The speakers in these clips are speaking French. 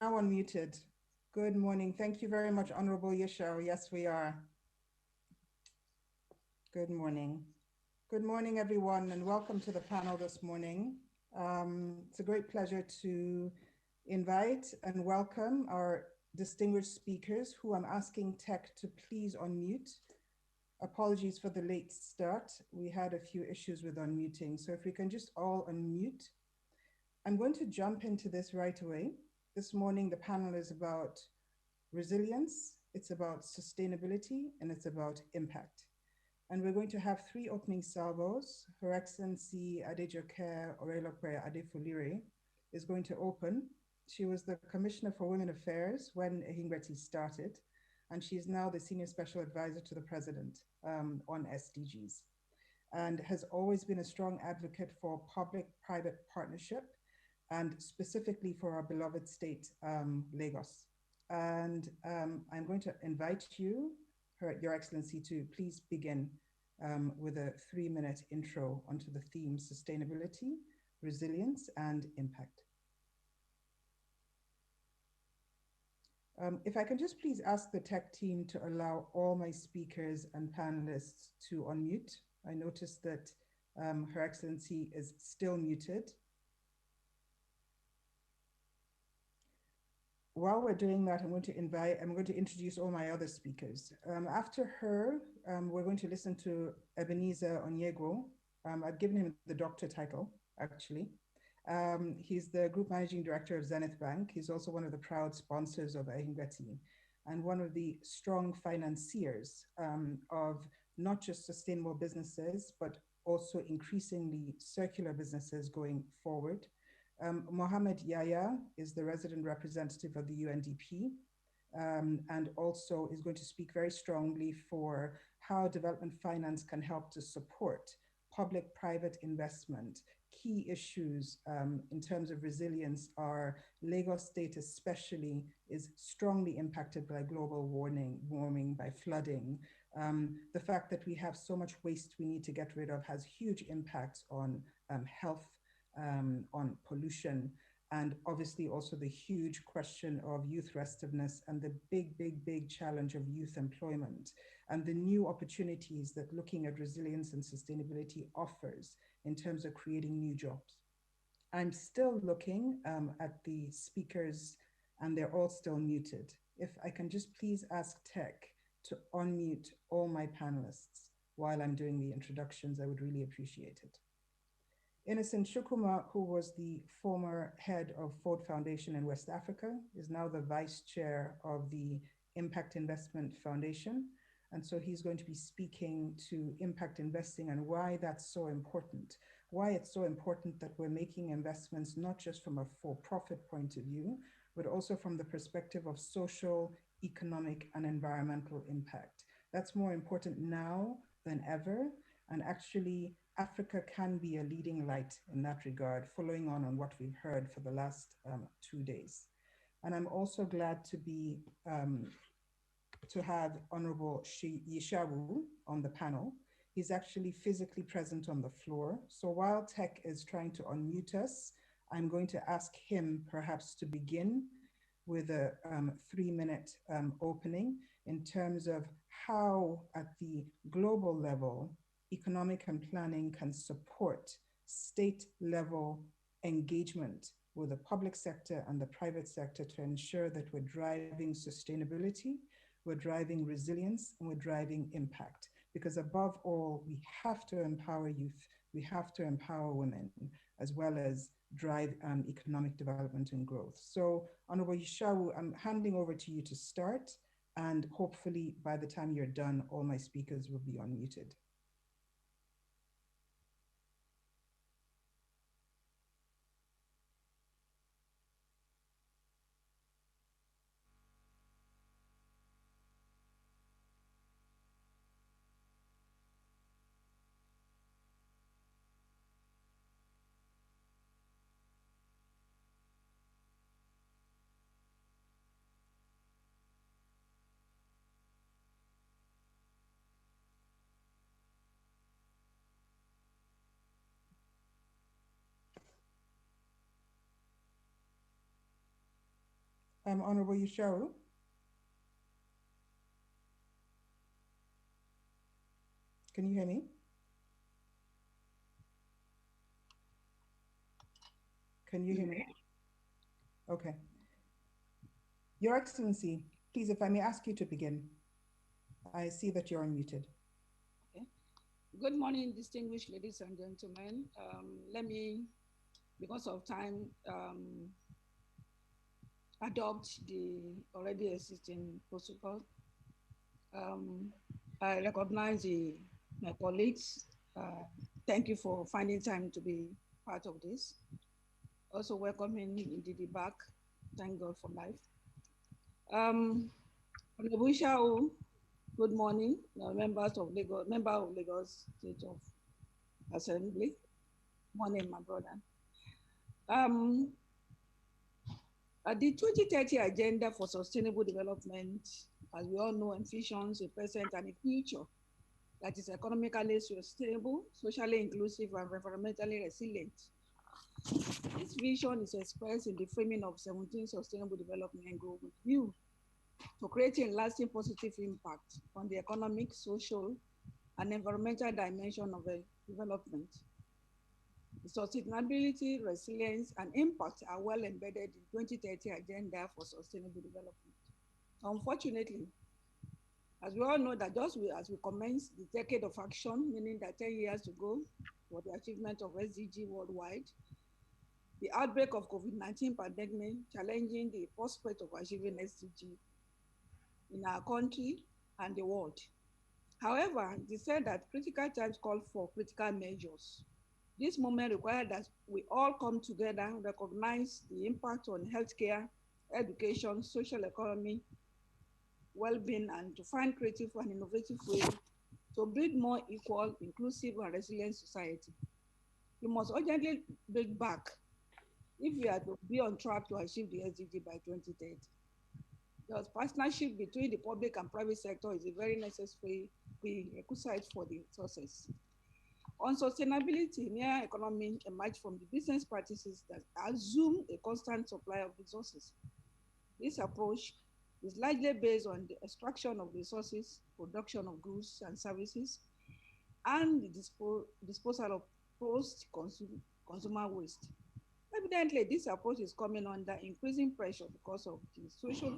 Now unmuted. Good morning. Thank you very much, Honorable Yashar. Yes, we are. Good morning. Good morning, everyone, and welcome to the panel this morning. It's a great pleasure to invite and welcome our distinguished speakers who I'm asking tech to please unmute. Apologies for the late start. We had a few issues with unmuting. So if we can just all unmute. I'm going to jump into this right away. This morning, the panel is about resilience, it's about sustainability, and it's about impact. And we're going to have three opening salvos. Her Excellency Adejoke Orelokwe Adefolire is going to open. She was the Commissioner for Women Affairs when Ehingweti started, and she's now the Senior Special Advisor to the President on SDGs, and has always been a strong advocate for public-private partnership, and specifically for our beloved state, Lagos. And I'm going to invite you, Your Excellency, to please begin with a 3-minute intro onto the theme sustainability, resilience, and impact. If I can just please ask the tech team to allow all my speakers and panelists to unmute. I noticed that Her Excellency is still muted. While we're doing that, I'm going to introduce all my other speakers. After her, we're going to listen to Ebenezer Onyego. I've given him the doctor title, actually. He's the Group Managing Director of Zenith Bank. He's also one of the proud sponsors of Ehingweti and one of the strong financiers of not just sustainable businesses, but also increasingly circular businesses going forward. Mohammed Yaya is the resident representative of the UNDP, and also is going to speak very strongly for how development finance can help to support public-private investment. Key issues in terms of resilience are Lagos State especially is strongly impacted by global warming, by flooding. The fact that we have so much waste we need to get rid of has huge impacts on health, on pollution, and obviously also the huge question of youth restiveness and the big challenge of youth employment and the new opportunities that looking at resilience and sustainability offers in terms of creating new jobs. I'm still looking at the speakers and they're all still muted. If I can just please ask tech to unmute all my panelists while I'm doing the introductions, I would really appreciate it. Innocent Shukuma, who was the former head of Ford Foundation in West Africa, is now the vice chair of the Impact Investment Foundation. And so he's going to be speaking to impact investing and why that's so important, why it's so important that we're making investments not just from a for-profit point of view, but also from the perspective of social, economic, and environmental impact. That's more important now than ever. And actually, Africa can be a leading light in that regard, following on what we've heard for the last 2 days. And I'm also glad to have Honorable Yishawu on the panel. He's actually physically present on the floor. So while Tech is trying to unmute us, I'm going to ask him perhaps to begin with a 3-minute opening in terms of how at the global level, economic and planning can support state level engagement with the public sector and the private sector to ensure that we're driving sustainability, we're driving resilience, and we're driving impact. Because above all, we have to empower youth, we have to empower women, as well as drive economic development and growth. So, Honorable Yishawu, I'm handing over to you to start, and hopefully by the time you're done, all my speakers will be unmuted. Honorable Yusharu, can you hear me? Can you hear me? Okay. Your Excellency, please, if I may ask you to begin. I see that you're unmuted. Okay. Good morning, distinguished ladies and gentlemen. Let me, because of time, adopt the already existing protocol. I recognize my colleagues. Thank you for finding time to be part of this. Also welcoming Ndidi back. Thank God for life. Honorable Shao, good morning, member of Lagos State of Assembly. Morning, my brother. Um, the 2030 Agenda for Sustainable Development, as we all know, envisions a present and a future that is economically sustainable, socially inclusive, and environmentally resilient. This vision is expressed in the framing of 17 Sustainable Development Goals with view to creating lasting positive impact on the economic, social, and environmental dimension of the development. The sustainability, resilience, and impact are well embedded in 2030 Agenda for Sustainable Development. Unfortunately, as we all know that as we commence the decade of action, meaning that 10 years to go for the achievement of SDG worldwide, the outbreak of COVID-19 pandemic challenging the prospect of achieving SDG in our country and the world. However, it is said that critical times call for critical measures. This moment requires that we all come together, recognize the impact on healthcare, education, social economy, well-being, and to find creative and innovative ways to build more equal, inclusive, and resilient society. We must urgently break back if we are to be on track to achieve the SDG by 2030. Because partnership between the public and private sector is a very necessary prerequisite for the success. On sustainability, near economy emerge from the business practices that assume a constant supply of resources. This approach is largely based on the extraction of resources, production of goods and services, and the disposal of post-consumer waste. Evidently, this approach is coming under increasing pressure because of the social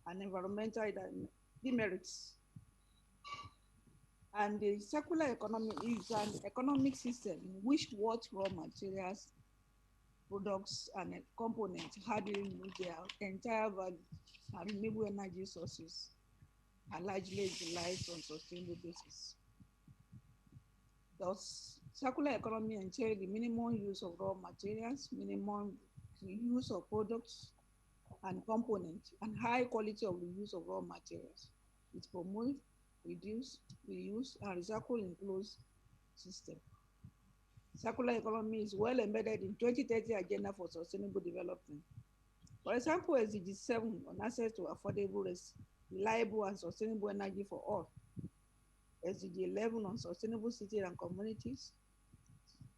and environmental demerits. And the circular economy is an economic system in which what raw materials, products, and components handling with their entire value and renewable energy sources are largely utilized on sustainable basis. Thus, circular economy entails the minimum use of raw materials, minimum use of products and components, and high quality of the use of raw materials. It promotes, reduce, reuse, and recycle in closed system. Circular economy is well embedded in 2030 Agenda for Sustainable Development. For example, SDG 7 on access to affordable, reliable, and sustainable energy for all. SDG 11 on sustainable cities and communities.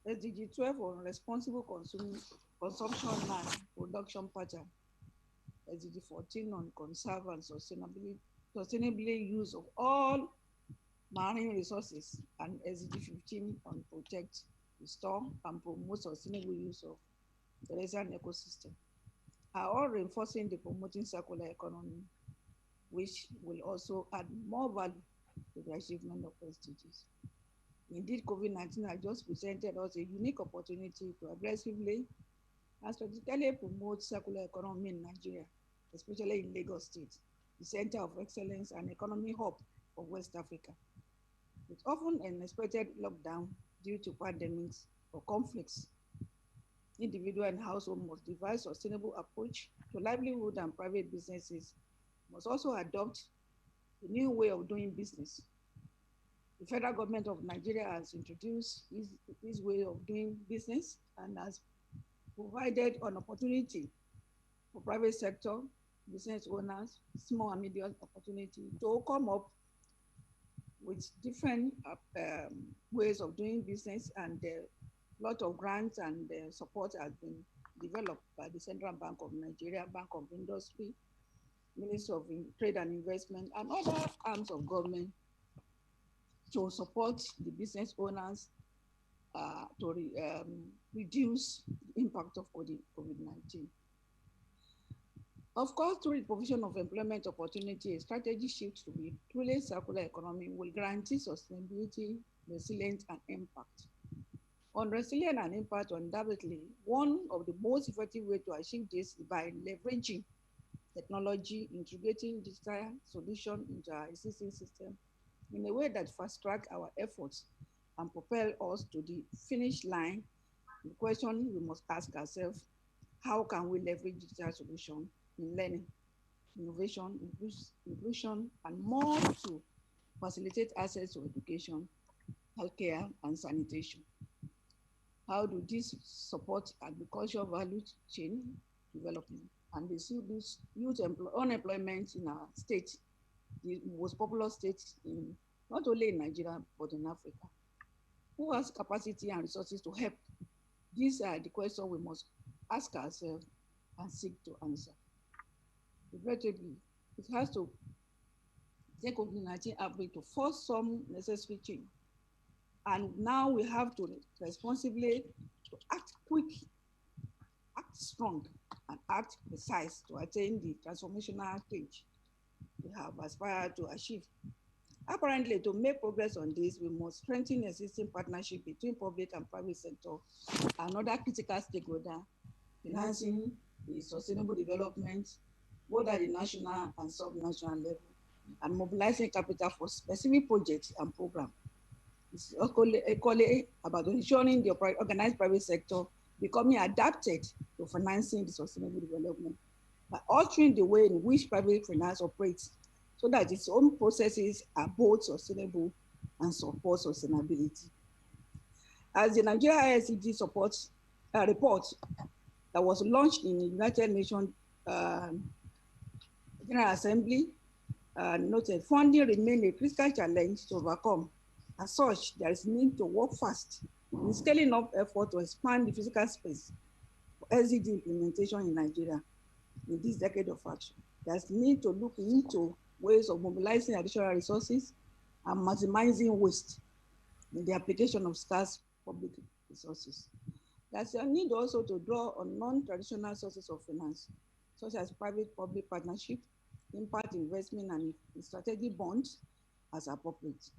SDG 12 on responsible consumption and production pattern. SDG 14 on conserve and sustainably use of all marine resources, and SDG 15 on protect, restore, and promote sustainable use of the resilient ecosystem, are all reinforcing the promoting circular economy, which will also add more value to the achievement of SDGs. Indeed, COVID-19 has just presented us a unique opportunity to aggressively and strategically promote circular economy in Nigeria, especially in Lagos State, the center of excellence and economy hub of West Africa. With often unexpected lockdown due to pandemics or conflicts, individual and household must devise sustainable approach to livelihood, and private businesses must also adopt a new way of doing business. The federal government of Nigeria has introduced this way of doing business and has provided an opportunity for private sector, business owners, small and medium opportunity to come up with different ways of doing business, and a lot of grants and support has been developed by the Central Bank of Nigeria, Bank of Industry, Ministry of Trade and Investment, and other arms of government to support the business owners to reduce the impact of COVID-19. Of course, through the provision of employment opportunity, a strategy shift to be truly circular economy will guarantee sustainability, resilience, and impact. On resilience and impact, undoubtedly, one of the most effective ways to achieve this is by leveraging technology, integrating digital solutions into our existing system in a way that fast track our efforts and propel us to the finish line. The question we must ask ourselves, how can we leverage digital solutions in learning, innovation, inclusion, and more to facilitate access to education, healthcare, and sanitation? How do this support agricultural value chain development and the youth unemployment in our state, the most populous state in not only in Nigeria but in Africa? Who has capacity and resources to help? These are the questions we must ask ourselves and seek to answer. Regrettably, it has to take COVID-19 outbreak to force some necessary change. And now we have to responsibly to act quick, act strong, and act precise to attain the transformational change we have aspired to achieve. Apparently, to make progress on this, we must strengthen existing partnership between public and private sector and other critical stakeholders, financing the sustainable development, both at the national and sub-national level, and mobilizing capital for specific projects and programs. It's equally about ensuring the organized private sector becoming adapted to financing the sustainable development by altering the way in which private finance operates so that its own processes are both sustainable and support sustainability. As the Nigeria ISCG supports a report that was launched in the United Nations General Assembly noted, funding remains a critical challenge to overcome. As such, there is need to work fast in scaling up effort to expand the physical space for SDG implementation in Nigeria in this decade of action. There's need to look into ways of mobilizing additional resources and maximizing waste in the application of scarce public resources. There's a need also to draw on non-traditional sources of finance, such as private-public partnership, impact investment, and strategic bonds as appropriate.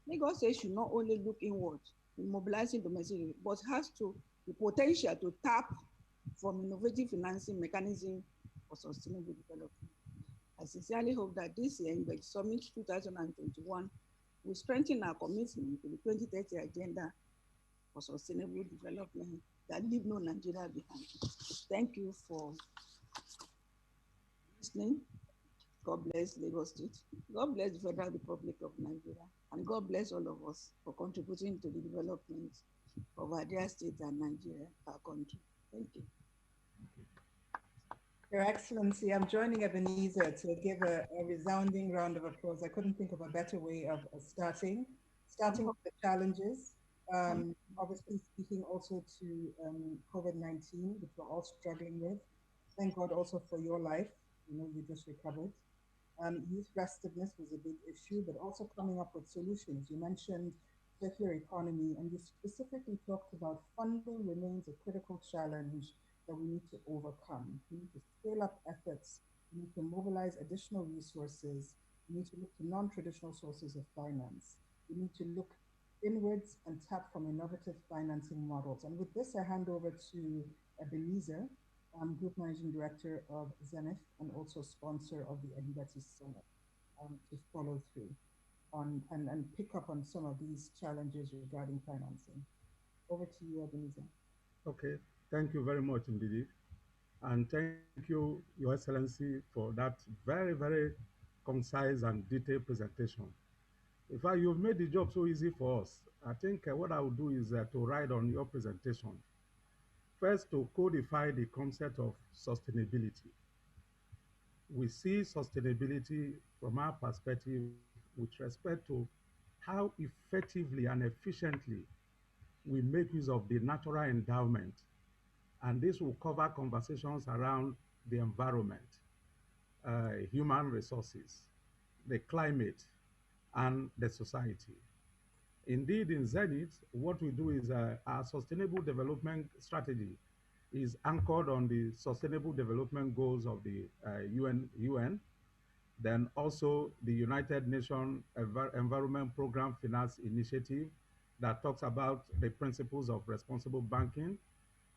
Lagos State should not only look inward in mobilizing domestic, but has to the potential to tap from innovative financing mechanism for sustainable development. I sincerely hope that this year, in the Summit 2021, will strengthen our commitment to the 2030 agenda for sustainable development that leave no Nigeria behind. Thank you for listening. God bless Lagos State. God bless the Federal Republic of Nigeria. And God bless all of us for contributing to the development of our dear state and Nigeria, our country. Thank you. Your Excellency, I'm joining Ebenezer to give a resounding round of applause. I couldn't think of a better way of starting with the challenges. Obviously speaking also to COVID-19, which we're all struggling with. Thank God also for your life. You know, you just recovered. Youth restiveness was a big issue, but also coming up with solutions. You mentioned circular economy, and you specifically talked about funding remains a critical challenge that we need to overcome. We need to scale up efforts. We need to mobilize additional resources. We need to look to non-traditional sources of finance. We need to look inwards and tap from innovative financing models. And with this, I hand over to Ebenezer, Group Managing Director of Zenith and also sponsor of the Edibati Summit, to follow through on and pick up on some of these challenges regarding financing. Over to you, Ebenezer. Okay, thank you very much indeed. And thank you, Your Excellency, for that very, very concise and detailed presentation. In fact, you've made the job so easy for us. I think what I will do is to ride on your presentation. First, to codify the concept of sustainability. We see sustainability from our perspective with respect to how effectively and efficiently we make use of the natural endowment And this will cover conversations around the environment, human resources, the climate, and the society. Indeed, in Zenith, what we do is our sustainable development strategy is anchored on the sustainable development goals of the UN, then also the United Nations Environment Program Finance Initiative that talks about the principles of responsible banking,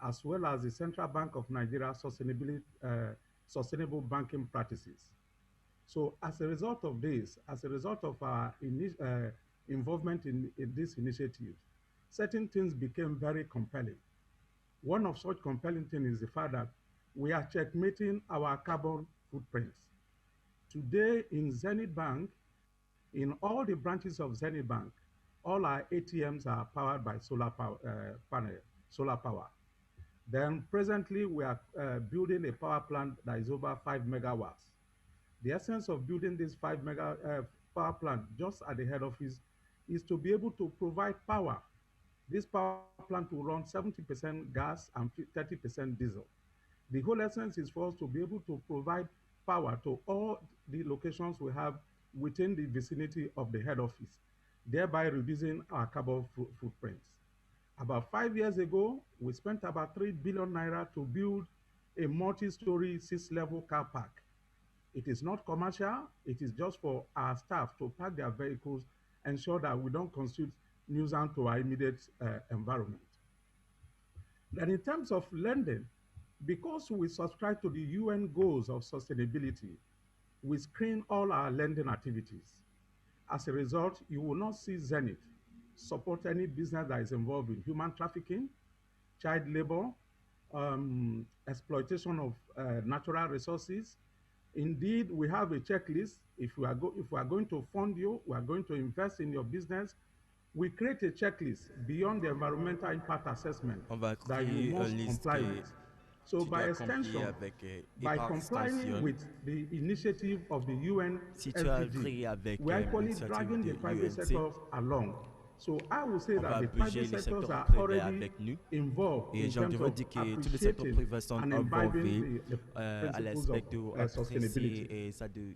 as well as the Central Bank of Nigeria sustainable banking practices. So as a result of this, as a result of our involvement in this initiative, certain things became very compelling. One of such compelling things is the fact that we are checkmating our carbon footprints. Today in Zenith Bank, in all the branches of Zenith Bank, all our ATMs are powered by solar power. Then presently we are building a power plant that is over 5 megawatts. The essence of building this power plant just at the head office is to be able to provide power. This power plant will run 70% gas and 30% diesel. The whole essence is for us to be able to provide power to all the locations we have within the vicinity of the head office, thereby reducing our carbon footprints. About 5 years ago, we spent about 3 billion naira to build a multi-story 6-level car park. It is not commercial, it is just for our staff to park their vehicles, ensure that we don't constitute nuisance to our immediate environment. Then in terms of lending, because we subscribe to the UN goals of sustainability, we screen all our lending activities. As a result, you will not see Zenith support any business that is involved in human trafficking, child labor, exploitation of natural resources. Indeed, we have a checklist. If we are going to fund you, we are going to invest in your business, we create a checklist beyond the environmental impact assessment On va that you créer une must liste comply que with. So tu by dois accomplir extension, avec et by par complying extension, with the initiative of the UN si tu as SDG, créé avec we are equally l'initiative dragging de the private UNC, sectors along. So I would say on that va the private bouger les sectors secteurs are privés already avec nous. involved Et in terms j'aimerais of dire que tous les secteurs appreciating privés sont and imbibing involvés the à principles of l'aspect d'apprécier sustainability. et ça de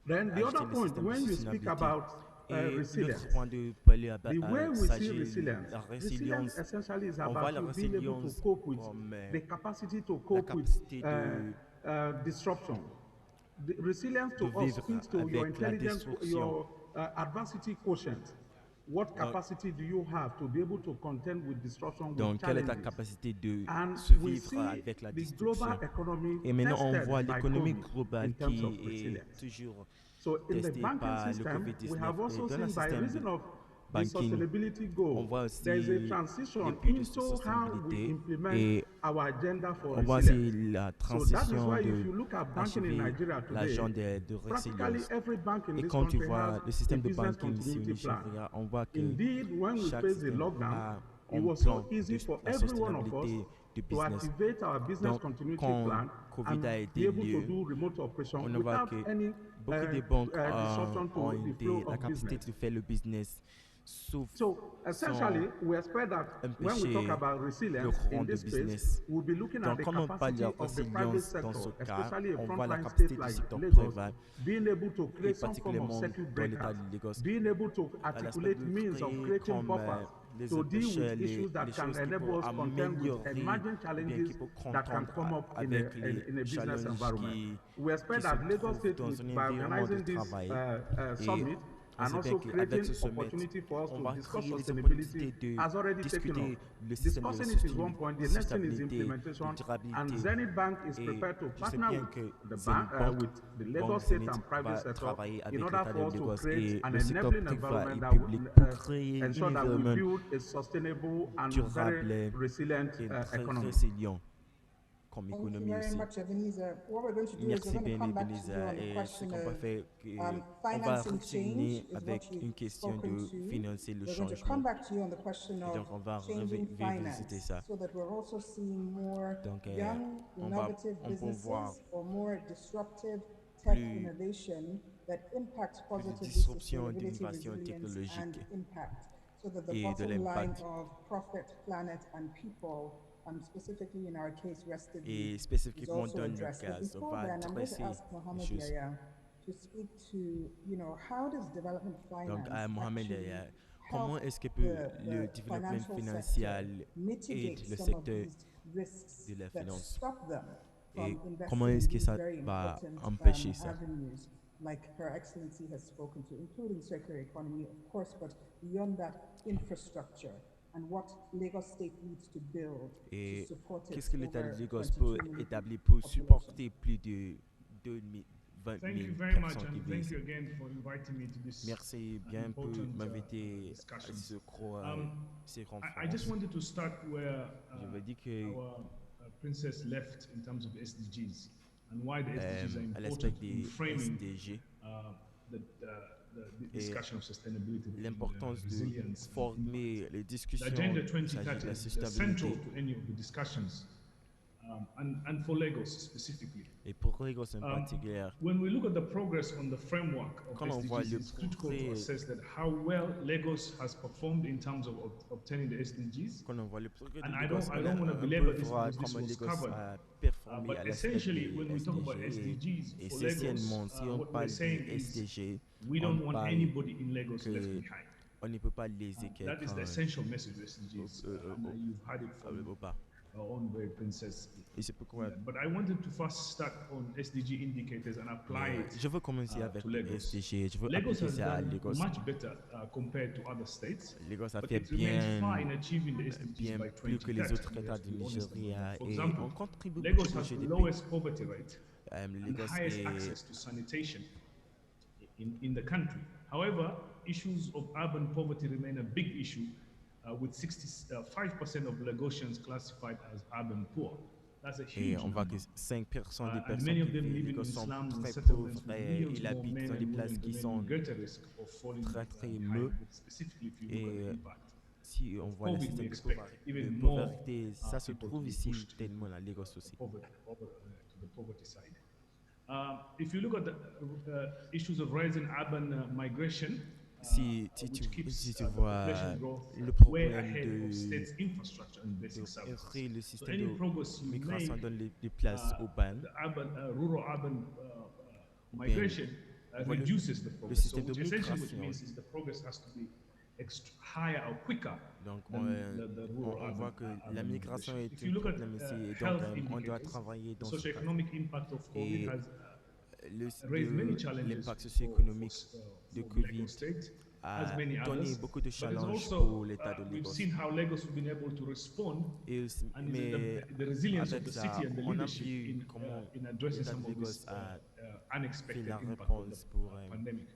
Then the other acheter le point, système de when you speak sustainabilité. about Et l'autre resilience, point de parler the way il we see s'agit de resilience, la resilience résilience. essentially is On voit about la you being able to résilience cope with comme the capacity to la cope with capacité de disruption. The resilience to us vivre speaks to your avec la intelligence, destruction. your adversity quotient. What Donc, capacity do you have to be able to contend with disruption, with donc, quelle est ta challenges? capacité de And we survivre see avec la the global destruction? economy Et maintenant, on tested voit by l'économie COVID in globale terms of qui est resilience. toujours So in the testée banking par le system, we COVID-19. have Et also dans le seen by système de reason of the banking, sustainability on goal, voit there is a aussi les transition buts de into how we sustainabilité implement et our agenda for on voit resilience. aussi la So that is transition why if de you look at banking in achever Nigeria today, l'agent de practically résilience. every bank in Et this quand tu country has vois le a système de business banking ici au continuity plan. Nigeria, on voit que Indeed, when we chaque faced the système lockdown, a it un was so plan easy de for la every one of us sustainabilité du to business. activate our business Donc, continuity quand plan Covid and a be été able to lieu, do remote operation on voit without que any beaucoup de banques disruption ont to the flow la of capacité business. de faire le business, sauf So sans essentially, we expect that when we talk empêcher about le resilience in courant de this space, business. we'll be looking at Donc, the quand on parle de capacity of the private résilience dans ce sector, cas, especially a on voit la frontline capacité state du like secteur Lagos, privé being able to et create some form of particulièrement circuit dans l'État breakers, de Lagos, being able to à l'aspect articulate de means of créer creating comme buffers les to deal with empêcheurs, issues les that can choses qui enable peuvent us contend with améliorer emerging ou bien qui challenges peuvent that can contendre come up avec les in a business challenges environment. We qui expect se that Lagos trouvent State, dans un by environnement de organizing this travail. Et summit, on and sait bien also qu'avec creating ce sommet, opportunity for us on to va discuss créer les sustainability opportunités de has already taken off. discuter le système de Discussing it is one point. The next thing is sustainabilité, de implementation. And durabilité. Zenith Bank is Et prepared to je sais partner bien with que the bank, Zenith Bank, with the Lagos Banque State Zenith, and private va sector travailler in avec order l'État de for us to Lagos create et an le secteur enabling privé environment et that public will pour créer un ensure that we environnement build a sustainable and very durable resilient et très economy. résilient comme Thank you économie very aussi. much, Ebenezer. What we're going to do is we're Merci going to bien come back to you Ebenezer on the et ce question qu'on va of faire, on va financing change retourner is what avec you've une question spoken de to. financer le We're going to come changement back to you on the question et of donc on va changing revisiter finance ça. so that we're also seeing more Donc young, innovative on peut voir businesses or more disruptive tech plus, innovation that impacts plus de positively disruption, sustainability, d'innovation resilience, and technologique impact so that the et de bottom line l'impact. of profit, planet, and people specifically in our case, Rested Et is spécifiquement also dans le addressed. But cas, on before va then, I'm going to adresser ask les Mohammed choses. Yaya to speak to, how does development Donc, à finance Mohamed actually Yaya, help comment est-ce que peut le the développement financial sector financier aide mitigate le some of secteur these risks de la that finance? stop them Et from comment investing in est-ce que these ça very va important empêcher ça? avenues, like Her Excellency has spoken to, including circular economy, of course, but beyond that, infrastructure and what Lagos State needs to build to Et support qu'est-ce its que l'État de over Lagos peut 22 million établir pour population. supporter plus de 20 Thank you 000 very much, personnes qui and vivent thank ici? you again for inviting me to this Merci bien pour important m'inviter à discussions. ces I just conférences. wanted to start where Je veux dire que our princess left in terms of SDGs and why the SDGs are à l'aspect important in des framing SDG the, the et discussion of sustainability and l'importance de resilience and impact. former les The discussions, Agenda il s'agit de 2030 la is central sustainabilité to any of the discussions, and for Lagos specifically. et pour Lagos en particulier. When we look at the progress on the framework of Quand on voit SDGs, le it's critical to progrès, assess that how well Lagos has performed in terms of obtaining the SDGs. quand on voit le progrès de And Lagos, I don't want to on peut belabor this voir because this comment was Lagos covered. a performé But à l'aspect essentially, des when we talk about SDG. SDGs Et for Lagos, essentiellement, si on what we're parle des saying is SDG, we on don't want parle anybody in Lagos left que behind. on ne peut pas laisser That is the quelqu'un essential message of SDGs, and you've heard it from au bas. our own very princess. Et c'est pourquoi. But I wanted to first start on SDG indicators and apply Mais it je veux commencer avec to les Lagos. SDG. Je veux Lagos appliquer has ça à done Lagos. much better compared to other states, Lagos a but fait it remains far in achieving the SDGs bien by plus que les 2030. autres We États have to du be honest about Nigeria that. For et example, on contribue beaucoup Lagos au has the GDP. lowest poverty rate and Lagos highest est access to sanitation in the country. However, issues of urban poverty remain a big issue, with 65% of Lagosians classified as urban poor. That's a et huge on voit number. que 5% des And personnes many qui of them vivent à living Lagos in sont slums and très settlements pauvres with et millions ils more habitent men dans des and places women qui remaining sont in greater risk of falling très behind, meux. specifically if you look at Et the impact si on of voit le COVID, we système expect de even more pauvreté, ça se people to trouve be ici pushed tellement into à Lagos aussi. to the poverty side. If you look at the issues of rising urban migration, which Si keeps tu the population vois growth le way problème ahead of state's infrastructure and de basic services. créer le So système any de progress you migration make, dans les places urbaines, the urban, rural-urban ou bien migration on voit reduces the le progress. So système de which essentially which migration. means is the progress has to be higher or quicker Donc, than the on voit que la urban migration migration. est If un you look at problème ici et donc health on doit indicators, travailler the dans ce cadre. socioeconomic impact of COVID Et has raised many challenges l'impact socio-économique de for Covid Lagos State, as a many donné others. beaucoup de But it's challenges also, pour l'État de we've Lagos. seen how Lagos has been able to respond, and is Mais the resilience of avec the ça, city and the on a leadership vu comment in addressing l'État de some of Lagos this a fait unexpected la impact of the réponse pour pandemic.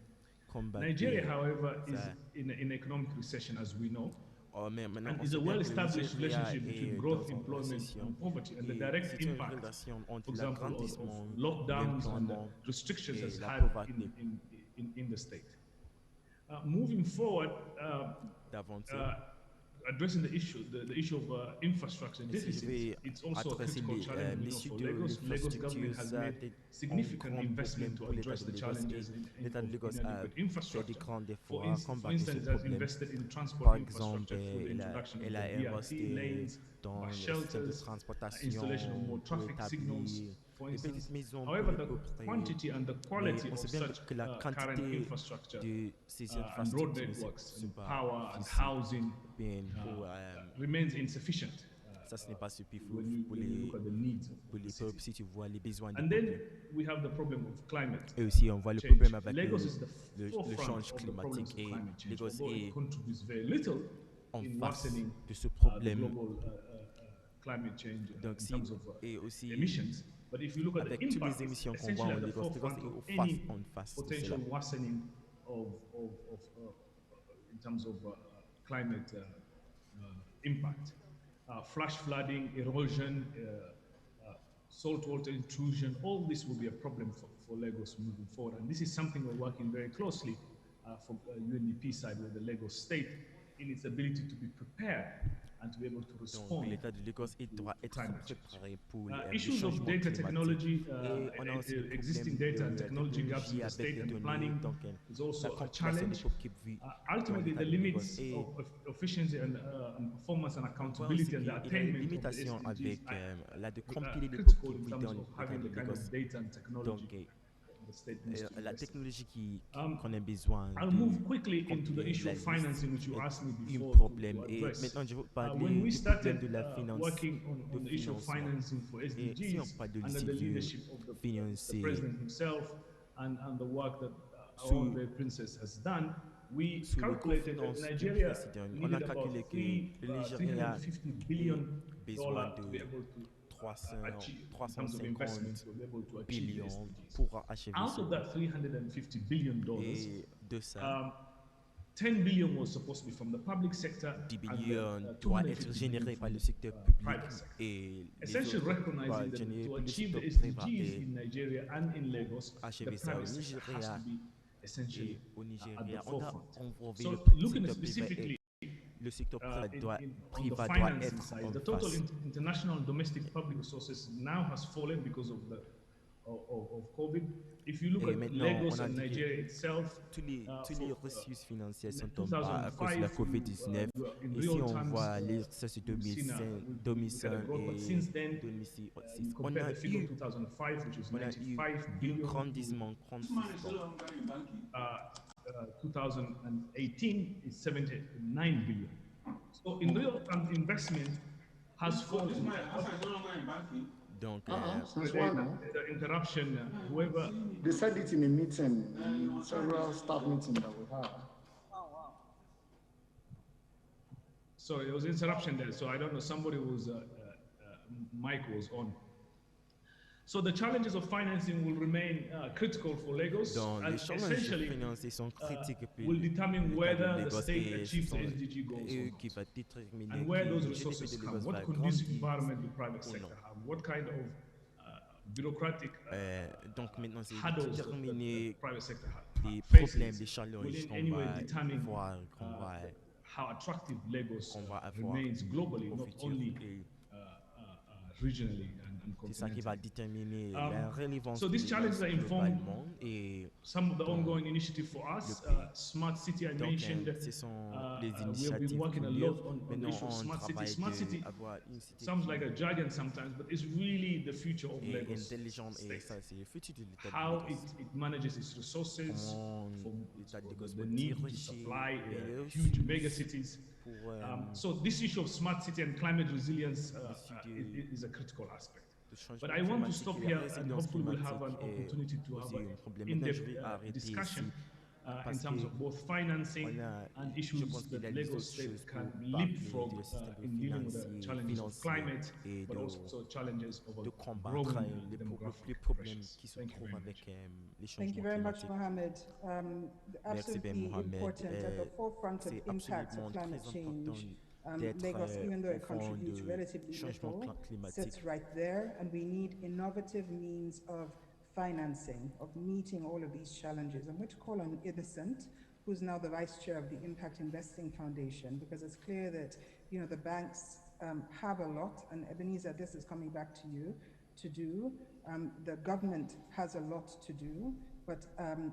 combattre Nigeria, however, is ça. in economic recession, as we know, Oh, mais maintenant, and on is sait a bien que le well-established Nigeria relationship between est growth, dans une employment, récession. and poverty, and the Et direct c'est une impact, relation for entre example, of l'agrandissement de lockdowns and l'emploiement restrictions has et la had pauvreté in the state. Moving forward, d'aventure. addressing the issue of infrastructure Et si je deficits, vais it's also a adresser critical challenge we know l'issue for de Lagos. Lagos government l'infrastructure, has ça a made été un significant grand investment problème to pour l'État address de the Lagos. Et challenges l'État de of Lagos a inadequate fait des infrastructure. grands For efforts à combattre ce instance, it has problème. invested in transport Par exemple, infrastructure through the introduction of elle the a BRT investi lanes, dans bus le système de shelters, installation of transportation more pour traffic signals, établir for des petites instance. maisons pour However, les the pauvres. quantity and the Mais quality on of sait bien such que la current quantité infrastructure de ces and road infrastructures, networks c'est and pas power and possible. housing Bien, pour, remains insufficient ça, ce n'est pas suffisant when you look at the needs of the peuples city. si tu vois les besoins des And then peuples. we have the problem of climate Et aussi, on voit le change. problème avec Lagos is the le forefront change of the problems climatique of et climate change, Lagos although it est contributes very little en in face worsening de ce the problème. global climate change Donc, in si, terms of et aussi, emissions. But if you look at the avec toutes impact, les it's émissions qu'on voit essentially en at the Lagos, Lagos forefront est of en any face de potential cela. worsening of in terms of climate impact. Flash flooding, erosion, saltwater intrusion, all this will be a problem for Lagos moving forward. And this is something we're working very closely from UNDP side with the Lagos state in its ability to be prepared and to be able to Donc, respond l'État de Lagos il to doit être climate change. préparé pour les Issues of changements data climatiques. technology, Et on a aussi le existing problème data and de la technology gaps in technologie the avec state les and données, planning donc is la also a compilation des challenge. pauvres qui vivent dans Ultimately, l'État the de Lagos. limits Et of efficiency and performance and on voit aussi accountability and the qu'il a une attainment of the limitation SDGs avec de are compiler les pauvres qui critical in vivent terms dans of l'État having de the kind of Lagos. data and Donc, technology that the state needs to la invest in. technologie Um, qu'on a besoin I'll de move quickly into the compiler issue la of liste financing, which you est asked me un before problème. to Et address. maintenant, je veux When parler we du problème started de la finance, working de on the issue of financement. financing for Et si on SDGs parle de under the l'Institut leadership of the financier president himself and the work that our sous, honorable princess has done, we sous le calculated that gouvernance du Nigeria président, on a needed calculé about que le Nigeria $350 a billion besoin to be de able to 300, achieve in terms of investment 350 to be able to achieve the billions SDGs. pour achever Out of cela. that $350 billion, Et de ça, um, 10 billion was supposed to be from the public sector 10 and billions doit être 250 billion généré from par le the secteur public private sector. et les Essentially autres recognizing that généré to par le achieve the secteur privé. SDGs Et in Nigeria and in pour Lagos, the achever ça au private sector has Nigeria to be essentially et au at the Nigeria, on a forefront. enlevé So le looking secteur privé et specifically le secteur privé on the doit financing être side, en the total face. international and domestic public resources now has fallen because of the of COVID. If you look Et at maintenant, Lagos on a and dit que Nigeria itself, tous les ressources financières in sont en bas à cause de la 2005, COVID-19. in Et si real on terms, voit les ressources de we've seen 2005, we had a 2005 growth, but et since then, 2006, you on compare a the figure of 2005, which was on a eu 95 un billion, grandissement consistant. 2018 is 79 billion. So in real terms, investment has fallen. Donc, Since when? The interruption, whoever. They said it in a meeting, in several staff meetings that we had. Sorry, there was interruption there. So I don't know, somebody was, mic was on. So the challenges of financing will remain critical for Lagos donc and les challenges essentially financiers sont critiques pour will determine l'État de whether the Lagos state et ce achieves the sont SDG goals or eux not. qui va déterminer And where qui those le GDP resources de come, Lagos what va conducive grandir environment the private ou non. sector have, what kind of bureaucratic Donc maintenant, c'est hurdles déterminer the private sector les faces problèmes, les will challenges in qu'on any way va determine voir, how attractive Lagos qu'on va avoir remains globally, au not futur. only Et regionally and c'est ça qui va continentally. déterminer la relevance So de these challenges Lagos are informed globalement et some of the dans ongoing initiatives for us, pays. Smart City I Donc, mentioned. ce sont les We have been initiatives working a curieuses. lot on the Maintenant, issue of on Smart City. travaille Smart City d'avoir une cité sounds qui like a jargon sometimes, but it's really the future of est Lagos intelligente et state. ça, c'est le futur de l'État de How Lagos. it manages its resources, Comment for l'État de Lagos the va need to diriger supply les huge ressources megacities. pour So this issue of smart city and climate resilience l'issue is a critical aspect. de changement But I want to climatique stop et la here and résilience hopefully we'll have climatique an est opportunity to have aussi un problème. an Maintenant, je in-depth vais arrêter discussion ici in parce terms que of both financing on a, and je issues pense qu'il y that a Lagos d'autres State choses can pour parler leapfrog du système in dealing with the challenges of financier climate, et but also challenges of de a combattre growing les demographic problèmes pressures. qui se Thank you trouvent very avec much. Thank les you changements very much, climatiques. Mohammed. Merci bien, Absolutely Mohamed. important at the forefront of C'est impacts of absolument climate très important change. d'être Lagos, even though au it fond contributes de relatively changement little, climatique. sits right there, and we need innovative means of financing, of meeting all of these challenges. I'm going to call on Innocent, who's now the vice chair of the Impact Investing Foundation, because it's clear that the banks have a lot, and Ebenezer, this is coming back to you, to do. The government has a lot to do, but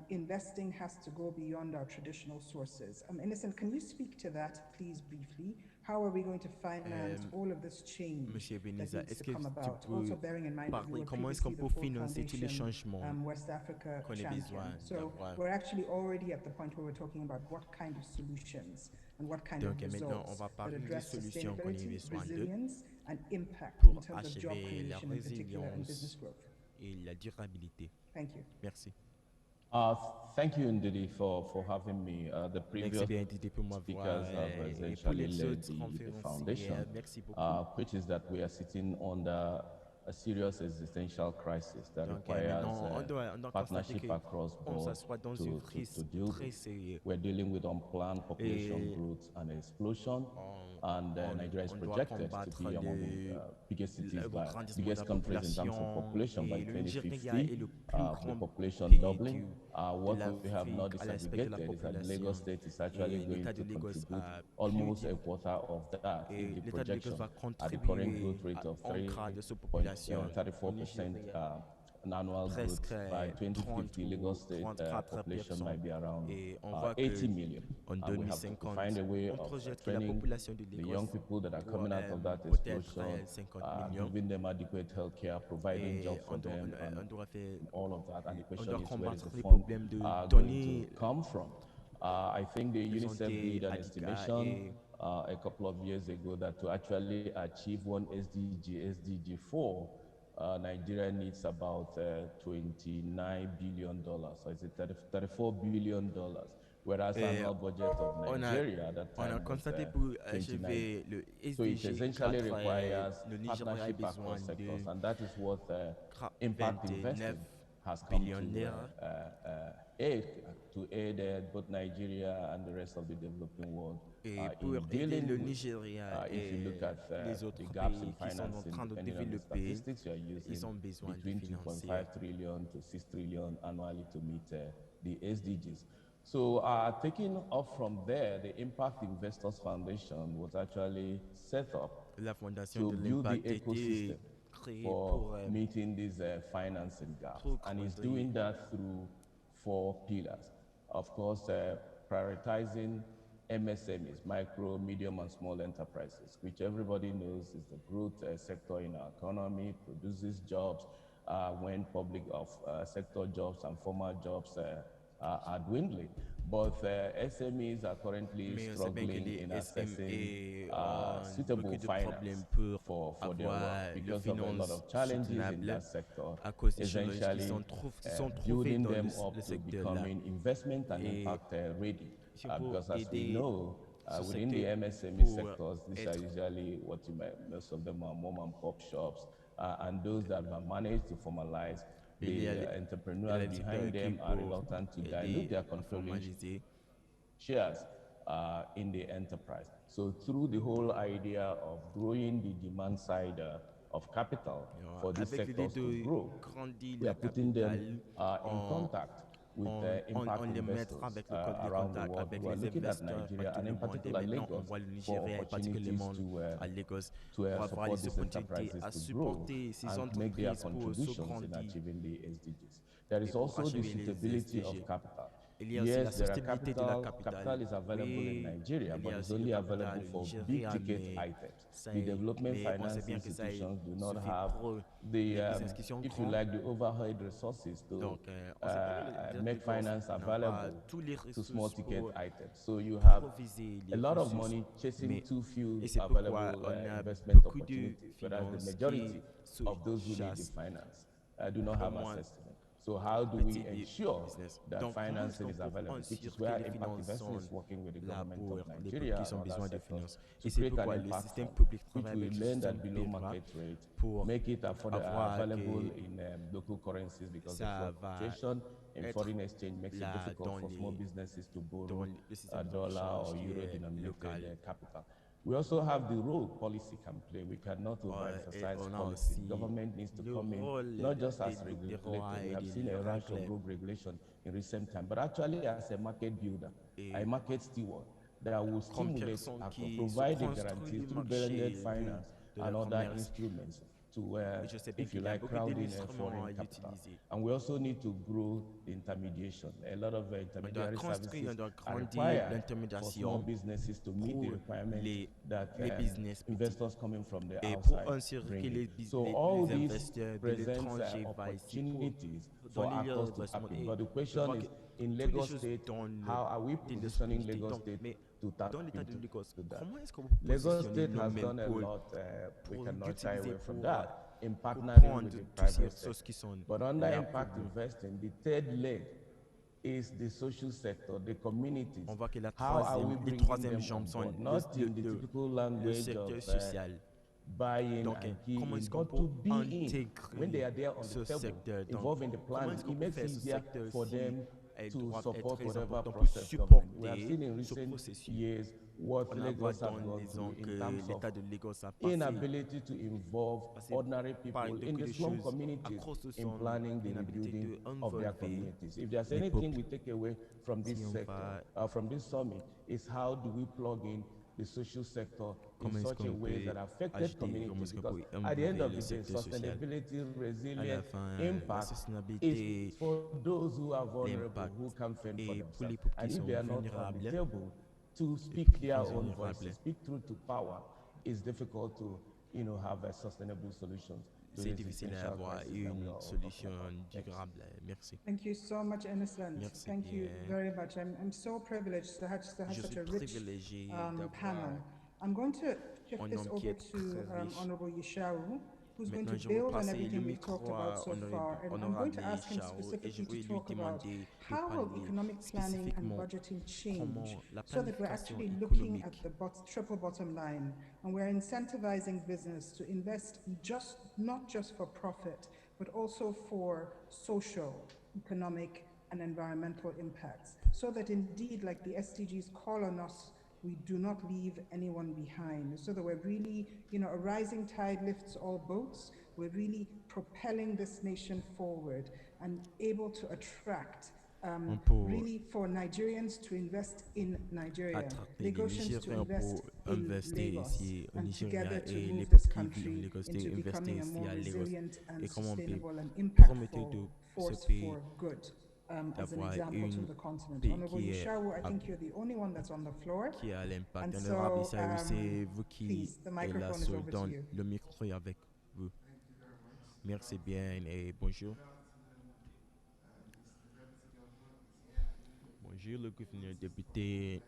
investing has to go beyond our traditional sources. Innocent, can you speak to that, please, briefly? How are we going to finance all of this change Monsieur that Ebenezer, needs est-ce to que come tu about? peux Also bearing in mind that you parler were comment est-ce qu'on previously the peut Ford financer tous les Foundation changements West Africa qu'on a champion. besoin So d'avoir? we're actually already at the point where we're talking about what kind of solutions and what kind Donc of maintenant, on results va that parler des address solutions qu'on a sustainability, besoin de resilience, and impact pour in terms of job achever la creation in particular and business résilience growth. et la durabilité. Thank you. Merci. Thank you, Ndidi, for having me. The previous Merci bien Didier pour m'avoir speakers have et pour essentially les led autres the conférenciers. foundation, Merci beaucoup. which is that we are sitting under a serious existential crisis that Donc requires maintenant, on doit constater partnership across qu'on board s'assoit dans une crise to deal très with. sérieuse. We're dealing with unplanned population Et growth and explosion, and Nigeria is on doit projected to combattre be among the biggest cities le grandissement de la biggest countries in terms of population. population by Et le Nigeria 2050. est le plus The grand population pays doubling. de What we have not l'Afrique à l'aspect de la disaggregated is that Lagos population. State is actually Et going l'État de to Lagos contribute a almost a quarter of that if et the l'État de Lagos projection va at the current contribuer growth rate of en cas de surpopulation au 3.34% Nigeria. an annual growth. Presque By 30 2050, ou Lagos State 34 population personnes. might be around Et on voit 80 que million. en And we have to 2050, find a way on of projette que la training population de the young Lagos people that are doit coming out of that peut-être explosion, 50 millions. giving them adequate health care, providing Et jobs for them, on doit faire, and all of that. And the on question doit is, where is combattre the les fund problèmes de going to donner come from? I think the de UNICEF santé did an à l'ICA estimation et a couple of years ago that to actually achieve one SDG 4, Nigeria needs about $29 billion. So it's $34 billion, whereas annual budget of Nigeria at that on a time was constaté pour 29. achever le So it SDG essentially 4, requires le Nigeria a partnership besoin across de sectors, and that is what impact 29 investing has come to billionnaires. aid to aid both Nigeria and the rest of the developing world Et in pour aider dealing le with. Nigeria If you et look at les autres the gaps in pays qui sont en financing, train de depending on the développer, statistics, you are ils using ont besoin de between financer. 2.5 trillion to 6 trillion annually to meet the SDGs. So taking off from there, the Impact Investors Foundation was actually set up La fondation to de build the l'impact a été ecosystem créée for meeting these financing gaps. pour And it's creuser. doing that through 4 pillars. Of course, prioritizing MSMEs, micro, medium, and small enterprises, which everybody knows is the growth sector in our economy, produces jobs when public sector jobs and formal jobs are dwindling. But SMEs are currently Mais on sait bien que struggling les in accessing SME ont suitable beaucoup de finance problèmes pour for their avoir work le because of a lot finance of challenges in soutenable that sector. à cause des challenges qui Essentially, sont trouvés building dans them up le to secteur là. becoming investment and Et impact ready. c'est pour Because as we aider know, ce within the secteur MSME pour sectors, these are être usually what you might, most of them are mom and pop shops, and those that have managed to formalize, il y a the les entrepreneurs behind secteurs qui them are pour reluctant to aider dilute their à controlling formaliser. shares in the enterprise. So through the whole idea of growing the demand side of capital for these Avec l'idée sectors to de grow, grandir we le are putting them capital, in contact with impact on les mettra investors avec le compte de around the contact world avec who are les looking at investisseurs Nigeria partout and le in monde. Et particular maintenant, on Lagos voit le for Nigeria et opportunities particulièrement à Lagos to pour avoir support les these opportunités enterprises à to grow supporter ces and make their entreprises pour se contributions in grandir achieving the SDGs. There et is pour also the achever les suitability of SDG. capital. Il y a aussi la Yes, there are soutenabilité de la capital is available in Oui, Nigeria, il y but a it's aussi le only capital available au for big Nigeria, ticket mais, items. The development on sait finance bien que ça institutions do not suffit have pour the, les institutions if you grandes. like, the overhead resources to Donc, on sait bien que les make finance n'ont pas available tous les to small ressources ticket pour items. So you have proviser a les lot of ressources. money chasing Mais- too few Et c'est pourquoi available on a investment beaucoup de opportunities, whereas the finances majority qui of those who need the chassent finance do not pour have moins access to them. So how do we petits ensure business. that Donc, comment est-ce financing qu'on is peut available, which assurer is que where les Impact finances Investing sont is working with the là government pour of les Nigeria peuples qui ont and other besoin de sectors finances? to Et c'est create an pourquoi le impact système fund, public which travaille will avec le lend at système below PEVRA market rate, pour make it avoir available que in local currencies because the ça va fluctuation in être foreign exchange makes it là difficult dans for small les- businesses to dans borrow le système de dollar or change qui euro est denominated local. capital. We also have the role policy can play. We cannot Et overemphasize on a policy. aussi Government needs to le come in, rôle not just as des rois regulator. We et have des seen a rush of oracles. rogue regulation in recent time, but actually as a market builder, Et a market steward that will comme stimulate, personne qui se provide the construit guarantees le through blended marché finance de and la other commerce. instruments to, Et je sais bien if you qu'il y a like, beaucoup crowd in d'instruments foreign à capital. utiliser. And we also need to grow the intermediation. A lot of On doit intermediary construire, on services doit are grandir required for small l'intermédiation businesses to meet the pour requirements that les business petits. investors coming from the Et pour outside assurer que bring les, in. So les all investisseurs these de presents l'étranger vont ici pour opportunities for donner leur actors to investissement. happen. Et But the je question vois is, que in toutes les Lagos choses State, donnent how are we de positioning l'opportunité. Lagos Donc, State mais to tap dans l'état de into Lagos, to that? comment est-ce qu'on peut Lagos positionner State has nous-mêmes done a pour lot. We pour cannot shy l'utiliser away from pour, that in pour partnering prendre with the toutes ces private ressources sector. qui sont But under là impact pour nous. investing, the third leg is the social sector, the communities. On voit que How are we les bringing troisième them jambes on sont board? Not in the typical le language secteur of social. buy in Donc, and key comment in, est-ce qu'on but peut to be in when they intégrer are there on the ce table, secteur? Donc, involved in the comment planning, est-ce qu'on it peut makes it faire ce easier secteur for si them elles to doivent être support très whatever importants pour process government. We have supporter seen in ce recent processus? years what On a vu Lagos have dans gone les ans through in que terms of l'État de Lagos a inability to involve passé ordinary par people une in beaucoup the de slum choses à communities cause de in son planning the inhabilité rebuilding of their d'involver communities. If there's les anything peuples. we take away from this Si on sector, va, from this summit, is how do we plug in the social sector in comment est-ce such a qu'on way peut that affected ajouter, comment communities? est-ce qu'on Because peut at the end involver of le the day, secteur social? sustainability, À la resilience, fin, la impact is sustainabilité, for those who are vulnerable, who l'impact can't fend for et pour themselves. les peuples qui And if they sont are not on the vulnérables, table to les speak peuples qui their sont own voice, to vulnérables, speak truth to power, it's difficult to, have a sustainable solutions to c'est this difficile à essential avoir crisis that we une are all talking solution about. Thank you. durable. Merci. Thank you so much, Innocent. Merci Thank you bien. very much. I'm so privileged to have Je such suis a rich privilégié d'avoir panel. I'm going to shift un this homme qui over est to très riche. Honorable Yishau, who's going to Maintenant, je vais build on passer le everything we've talked micro about à so far. And I'm going Honorable to ask him Chao et je specifically to vais lui talk about demander de how will parler economic planning and spécifiquement budgeting change comment la so that we're planification actually looking at économique, the triple bottom line and we're incentivizing business to invest not just for profit, but also for social, economic, and environmental impacts, so that indeed, like the SDGs call on us, we do not leave anyone behind, so that we're really, a rising tide lifts all boats. We're really propelling this nation forward and able to attract pour really for Nigerians to invest in Nigeria, attraper les Lagosians to Nigériens invest pour in investir Lagos, ici au and Nigeria together to et les move peuples this qui vivent en country Lagos into d'investir becoming a ici more à Lagos resilient and et comment on peut sustainable and promettre impactful de ce force pays for good. As an d'avoir example to un the continent. pays Honorable Yushawu, I think you're the only one that's on the floor. qui a l'impact. And Honorable so, Issaoui, c'est vous qui please, the est là, microphone is so over to donne you. le micro est avec vous. Merci bien et bonjour. Bonjour le gouverneur député.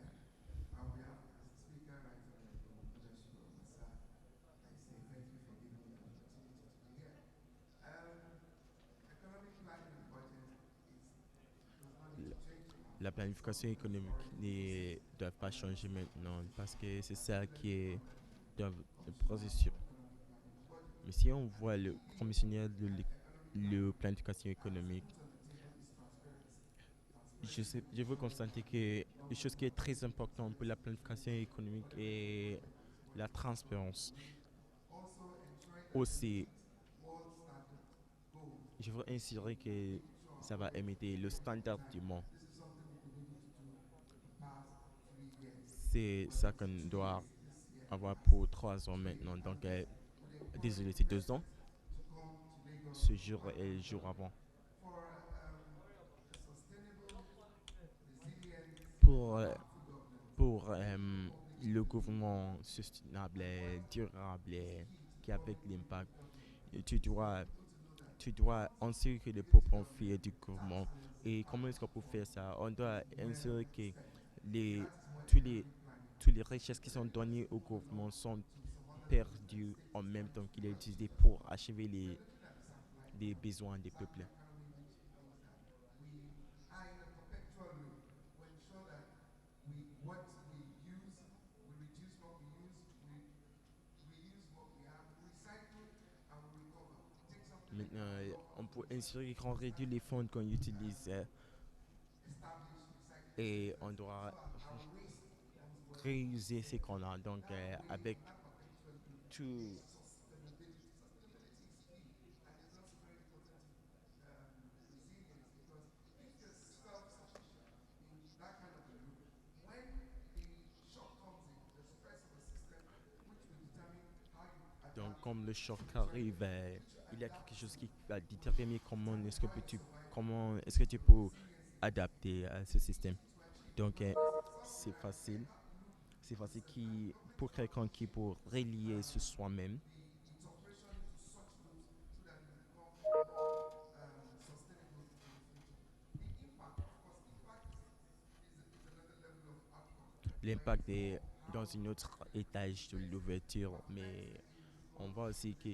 La planification économique ne doit pas changer maintenant parce que c'est ça qui est dans le processus. Mais si on voit le commissionnaire de la planification économique, je veux constater que une chose qui est très importante pour la planification économique est la transparence. Aussi, je veux insister que ça va émettre le standard du monde. C'est ça qu'on doit avoir pour 3 ans maintenant. Donc, désolé, c'est 2 ans. Ce jour et le jour avant. Pour, euh, pour le gouvernement soutenable, durable, qui avec l'impact, tu dois, tu dois assurer que les peuples ont fier du gouvernement. Et comment est-ce qu'on peut faire ça? On doit assurer que les, tous les, toutes les richesses qui sont données au gouvernement sont perdues en même temps qu'il est utilisé pour achever les besoins des peuples. Maintenant, on peut insérer qu'on réduit les fonds qu'on utilise et on doit réuser ce qu'on a. Donc, avec tout, donc comme le choc arrive, il y a quelque chose qui va déterminer comment est-ce que tu peux adapter à ce système. Donc, c'est facile. C'est facile pour quelqu'un qui peut relier sur soi-même. L'impact est dans un autre étage de l'ouverture, mais on voit aussi que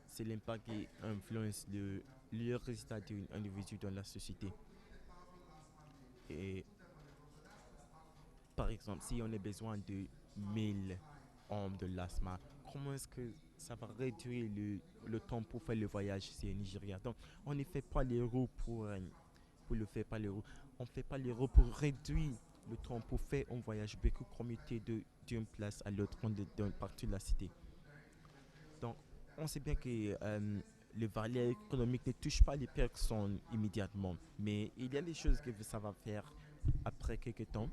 c'est l'impact qui influence le résultat d'un individu dans la société. Et par exemple, si on a besoin de 1000 hommes de l'asthma, comment est-ce que ça va réduire le temps pour faire le voyage ici au Nigeria. Donc, on ne fait pas les roues pour le faire, pas les roues. On ne fait pas les roues pour réduire le temps pour faire un voyage beaucoup commuté d'une place à l'autre, d'une partie de la cité. Donc, on sait bien que le valeur économique ne touche pas les personnes immédiatement, mais il y a des choses que ça va faire après quelques temps.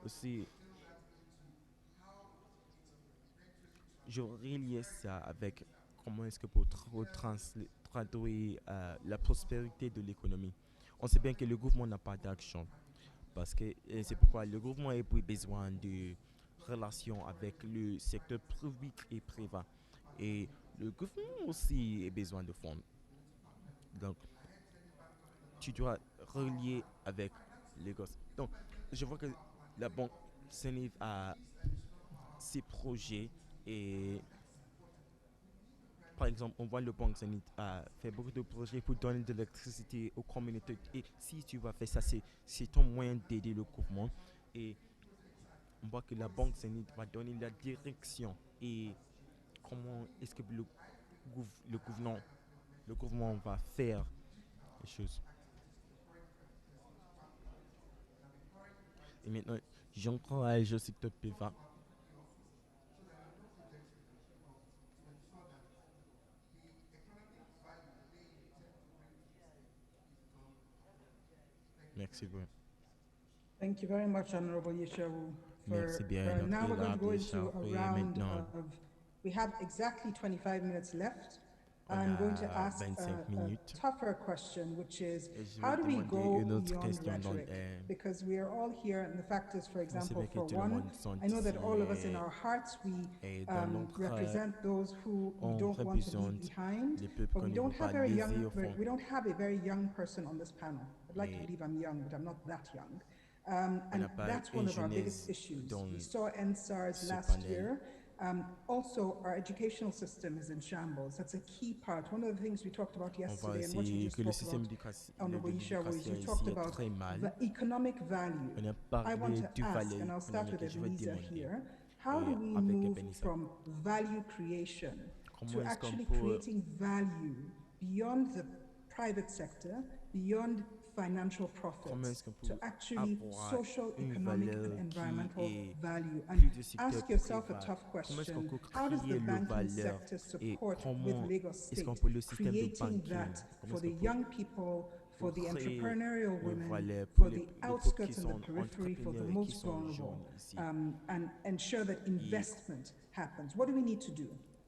Aussi, je reliais ça avec comment est-ce que pour traduire la prospérité de l'économie. On sait bien que le gouvernement n'a pas d'action parce que et c'est pourquoi le gouvernement a besoin de relations avec le secteur public et privé. Et le gouvernement aussi a besoin de fonds. Donc, tu dois relier avec les gosses. Donc, je vois que la banque s'enlève à ses projets et par exemple, on voit le Banque Zenith fait beaucoup de projets pour donner de l'électricité aux communautés. Et si tu vas faire ça, c'est ton moyen d'aider le gouvernement. Et on voit que la Banque Zenith va donner la direction et comment est-ce que le gouvernement, le gouvernement va faire les choses. Et maintenant, j'encourage au secteur privé. Merci beaucoup. Thank you very much, Honorable Yeshawu. Merci bien, notre Now we're going to go élève into a Charles. round Maintenant, of, we have exactly 25 minutes left. on I'm going to a ask 25 a minutes. tougher question, which is, Et je vais how do we demander go une autre beyond question dans, rhetoric? Because we are all here, and the fact is, for on sait example, bien que for tout le one, monde sont I know that ici all of us in our hearts, we et dans notre represent those who we on don't want to leave représente behind, les peuples but qu'on we ne veut don't pas have very laisser young, au fond. we don't have a very young person on this panel. I'd like to Mais believe I'm young, but I'm not that young. on And n'a pas that's une one of our biggest jeunesse issues. dans We saw NSARS ce last panel. year. Also, our educational system is in shambles. That's a key part. One of the things we talked about On voit yesterday and what you aussi just que le spoke système about, Honorable Isha, was d'éducation you ici talked est about très mal. the economic value. On a I want parlé to du ask, valeur and I'll start économique with et je vais Ebenezer demander here, how do we avec move Ebenezer, from value creation comment to est-ce qu'on actually peut creating value beyond the private sector, beyond financial comment est-ce profits, qu'on to peut actually avoir social, une economic, and valeur qui environmental est value? And plus du secteur ask yourself a privé? tough Comment est-ce qu'on question. peut How does the créer le banking valeur sector et support with comment Lagos est-ce qu'on State peut le système de creating banking, that comment for est-ce the qu'on peut young people, for the créer entrepreneurial le women, valeur pour for the les peuples qui outskirts and the sont periphery, for the entrepreneurs et qui most sont jeunes vulnerable, ici. and ensure that investment happens? What do we need to do?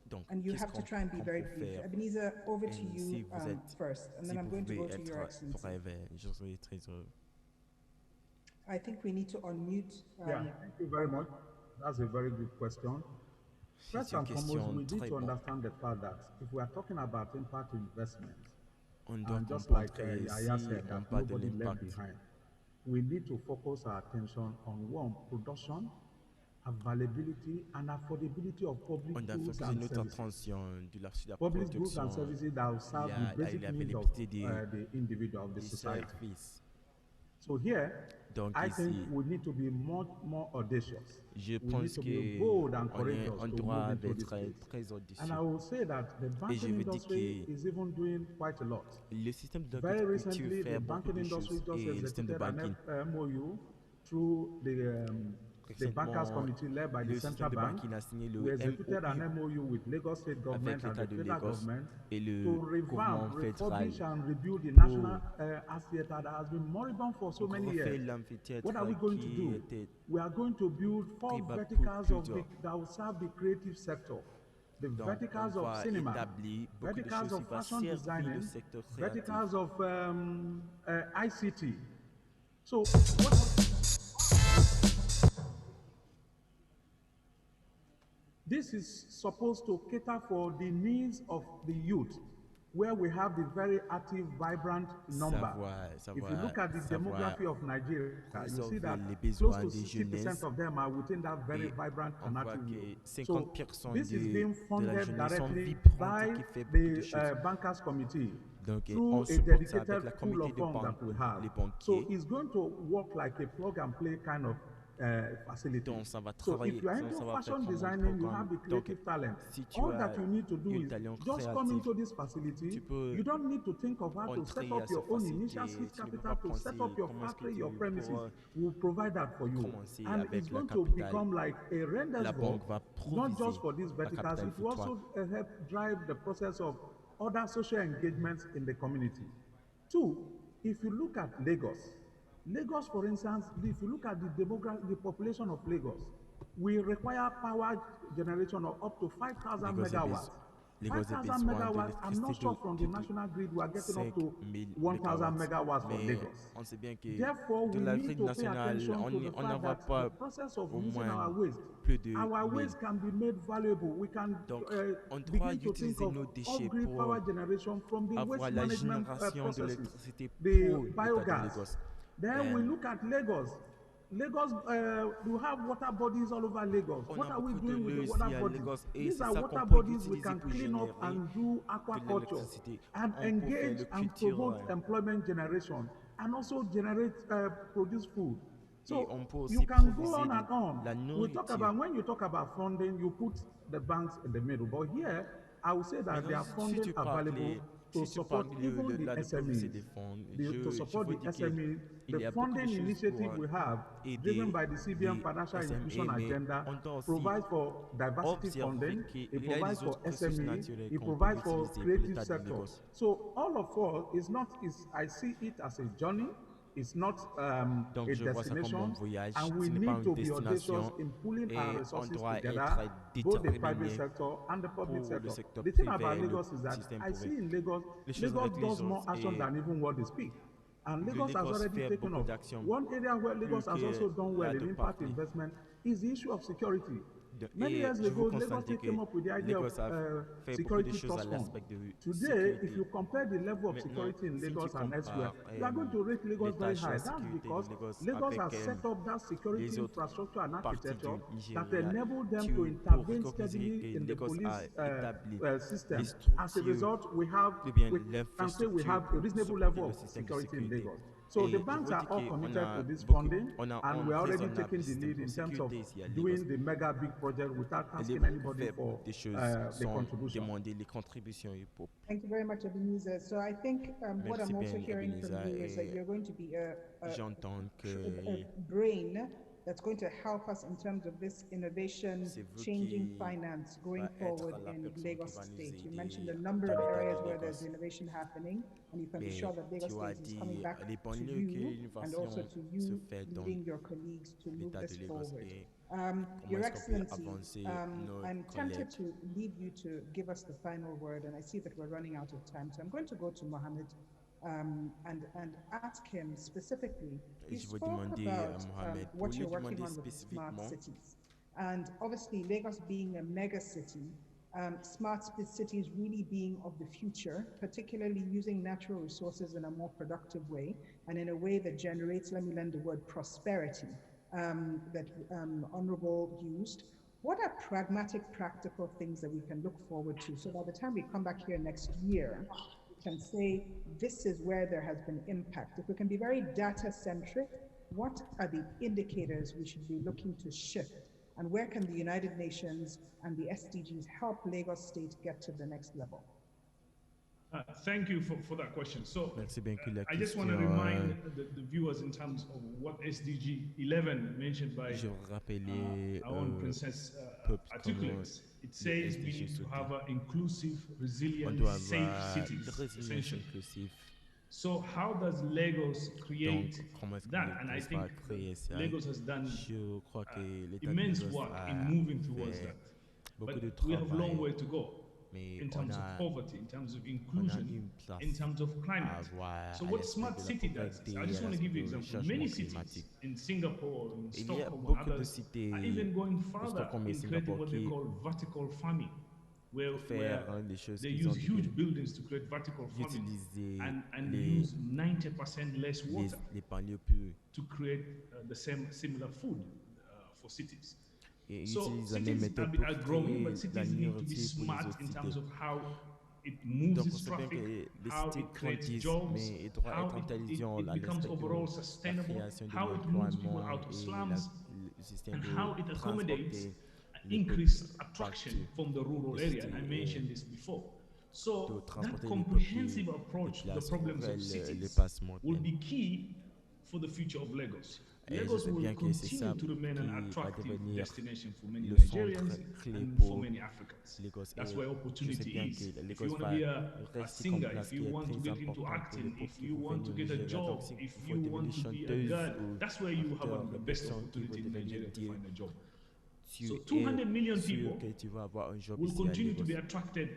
Donc, And you qu'est-ce have to try and be qu'on very peut brief. faire? Ebenezer, over to Et you si vous êtes, first, and si then I'm vous going to pouvez go to Your être Excellency. bref, je serai très heureux. I think we need to unmute. Yeah, thank you very much. That's a very good question. C'est First une and foremost, question we need très to bonne. understand the fact that if we are talking about impact investment, On doit and just comprendre like que Yaya si said, on that parle de nobody left l'impact, behind, we need to focus our attention on one, production, availability, and affordability of public on doit goods focuser and notre services. attention sur la Public goods and production, services that will serve the basic needs of l'availabilité the individual, of the des society. services. So here, Donc I think ici, we need to be much more audacious. je We need pense to be bold and qu'on courageous on to move doit into this être space. très And I audacieux. will say that the Et je banking veux dire industry que is even doing quite a lot. le système de Very l'agriculture recently, fait the beaucoup banking de industry choses just et le système de executed an banking. MOU through the bankers Récemment, committee led by the le système central de bank. banking a signé We le executed an MOU MOU with Lagos State government avec and l'État the de federal Lagos government et le to revamp, gouvernement fédéral refurbish, and rebuild the pour national amphitheater that has been moribund for so many refaire years. l'amphithéâtre What are we going to qui do? était We are going to build four très bas pour verticals of plusieurs. that will serve the creative sector. The Donc, on verticals of va cinema, établir beaucoup de verticals choses of qui vont fashion servir le designing, secteur créatif. verticals of ICT. So this is supposed to cater for the needs of the youth, where we have the very active, vibrant number. If you look at the demography of Nigeria, you see that résolver les close besoins to des 60% jeunesses of them are within that very et vibrant on and voit active que youth. So 50% this is being de la funded jeunesse sont directly vibrantes et by qui fait beaucoup de the choses. bankers committee Donc, through on a supporte ça avec dedicated la pool comité of de funds that we have. les So banquiers. it's going to work like a plug and play kind of facilities. Donc, ça va So if travailler, you are donc into ça va faire fashion comme un designing, you programme. have the Donc, creative talent. si tu All that as you need to do une is talent just come créatif, into this tu facility. peux You don't need to think of how to set entrer à up cette your own initial facilité. seed Tu ne peux pas capital to set up penser your comment est-ce que factory, your tu premises. pourras We will provide that for you. commencer And it's avec la going to capitale. become like a La Rendersburg, banque va not just proviser for these la verticals, capitale it will pour toi. also help drive the process of other social engagements in the community. Two, if you look at Lagos, Lagos, for instance, if you look at the population of Lagos, we require power generation of up to 5,000 Lagos a, megawatts. Lagos a 5,000 besoin megawatts, I'm not d'électricité sure from the national grid we are getting up to 5000 1,000 mégawatts. megawatts for Mais Lagos. on sait bien que Therefore, de we la need grille to pay nationale, attention to the on n'en fact voit that the pas process of au using moins our waste, plus de our 1000. waste can be made valuable. We can Donc, on doit begin to think utiliser of nos déchets off-grid pour power generation from the waste avoir la management génération de processes, l'électricité the pour l'État de biogas. Lagos. Then we look at Lagos. Lagos, we have water bodies all over Lagos. On What a are we beaucoup de doing with the lieux water ici à bodies? Lagos et These c'est are ça qu'on water peut bodies we utiliser can pour clean up générer and do de aquaculture l'électricité. and On peut faire engage le and culture promote employment generation and also generate produce food. et on So peut you aussi can go proviser on and on. la We talk nourriture. about when you talk about funding, you put the banks in the middle. But here, I would say that Maintenant, there are si funding tu available parles, to si tu parles support even the là de proviser SMEs. des fonds, To je support veux the dire qu'il SME, the y a beaucoup de funding choses initiative pour we have, driven aider by the CBN les Financial SME, Inclusion mais Agenda, on doit aussi provides for diversity observer funding, qu'il it y a provides les for autres ressources SME, naturelles it qu'on peut provides for utiliser pour creative l'État de sector. Lagos. So all of us is not is I see it as a journey. It's not Donc a je vois ça comme un destination, voyage, and we ce n'est pas need une to be audacious destination in pulling our et on resources doit together, être both the private déterminé sector and the public pour le sector. secteur The thing privé about et le Lagos is that système I privé. see in Lagos, Les choses Lagos avec les does more autres action et than even what they speak. And le Lagos has Lagos already fait taken beaucoup off. d'actions One area where plus Lagos has que also done well là in de impact parler. investment is the issue of security. Many Et years je vous ago, Lagos constate State que came up with the idea of Lagos a fait beaucoup de security choses à trust fund. l'aspect de Today, if sécurité. you compare the level of Maintenant, security in si tu Lagos and elsewhere, compares you are going to rate Lagos l'état very de la high. That's sécurité de because Lagos Lagos avec has set up that security les autres infrastructure and parties architecture du that Nigeria, enable them tu to peux intervene recogniser steadily que in the Lagos a police établi system. les As a structures, result, we bien can say we l'infrastructure have a pour reasonable supporter level le of système de security in sécurité. Lagos. So the Et je banks veux are dire all qu'on committed to a this beaucoup, funding, on a and un we are already raisonnable taking the système lead pour in terms of sécurité ici à doing Lagos. the mega big project without Et les asking anybody fait for des choses the sans contribution. demander les contributions pour. Thank you very much, Ebenezer. So I think what Merci I'm also bien, hearing from Ebenezer. you is that Et you're going to be j'entends que a brain that's going to help us in terms of this innovation, c'est vous changing qui finance going va forward être la in personne Lagos qui va nous State. You aider mentioned a dans number of l'état areas de where there's Lagos. innovation happening, and you can be Mais sure that Lagos tu as State is coming dit back les to banlieues que you and also l'innovation to se you fait dans leading your colleagues to move l'état this de Lagos forward. et comment Your est-ce qu'on peut Excellency, avancer nos I'm tempted collègues. to leave you to give us the final word, and I see that we're running out of time. So I'm going to go to Mohammed and ask him specifically. Et You je veux spoke demander about à Mohamed pour what lui you're working demander on with smart spécifiquement cities. And obviously, Lagos being a mega city, smart cities really being of the future, particularly using natural resources in a more productive way and in a way that generates, let me lend the word prosperity, that Honorable used. What are pragmatic, practical things that we can look forward to? So by the time we come back here next year, we can say, this is where there has been impact. If we can be very data centric, what are the indicators we should be looking to shift? And where can the United Nations and the SDGs help Lagos State get to the next level? Thank you for that question. So Merci bien que la I just want to question, remind the viewers in terms of what SDG 11 mentioned by je rappelais our own princess peuple articulates. It le says we SDG need to souhaité. have an inclusive, On resilient, doit safe avoir cities, une résilience essentially. inclusive. So how does Lagos create Donc, comment est-ce que that? And I Lagos think va créer ça? Lagos has done Je crois que l'État de immense Lagos work a in moving towards fait that. beaucoup de But we have a long travail, way to go mais in on terms of a, poverty, in terms of on a inclusion, une place in terms of à climate. avoir So à what l'aspect smart de la city does is, pauvreté, I just à want to give you l'aspect an du example. Many changement cities climatique. in Singapore, in Il y a Stockholm, and beaucoup de others cités are even going au further Stockholm et in creating Singapour what they qui call vertical farming, where faire des choses they qui use sont huge buildings to create vertical farming d'utiliser and les, use 90% less water les banlieues plus to create the same similar food for cities. et So utilisent la même cities méthode are pour growing, but créer la cities need to be nourriture pour les smart autres in terms cités. of how it moves Donc on its sait bien traffic, que les how cités it creates grandissent, jobs, mais ils doivent how être intelligents it à becomes l'aspect de overall la sustainable, création de how it moves people l'emploi out of et slums, système and de how it accommodates transporter le peuple increased back attraction to from the the rural area. And I city et mentioned this before. de So that transporter les peuples comprehensive des approach to the places problems of rurales, les cities places will modernes. be key for the future of Lagos. Et je Lagos sais will bien que c'est continue ça to remain an qui va attractive devenir destination for many le Nigerians centre clé and for pour many Africans. Lagos. That's Et where je sais opportunity bien is. que If you Lagos want to va be a rester comme singer, place if qui you est want to très get into importante pour les acting, pauvres if qui you vont want venir to au get a Nigeria. Donc, job, si if vous you devenir want to be a chanteuse girl, ou that's where you have acteur, the best personne qui veut opportunity in devenir Nigeria to Dieu, find a job. tu So es 200 million sûr people que tu vas avoir un job will ici à continue to Lagos. be attracted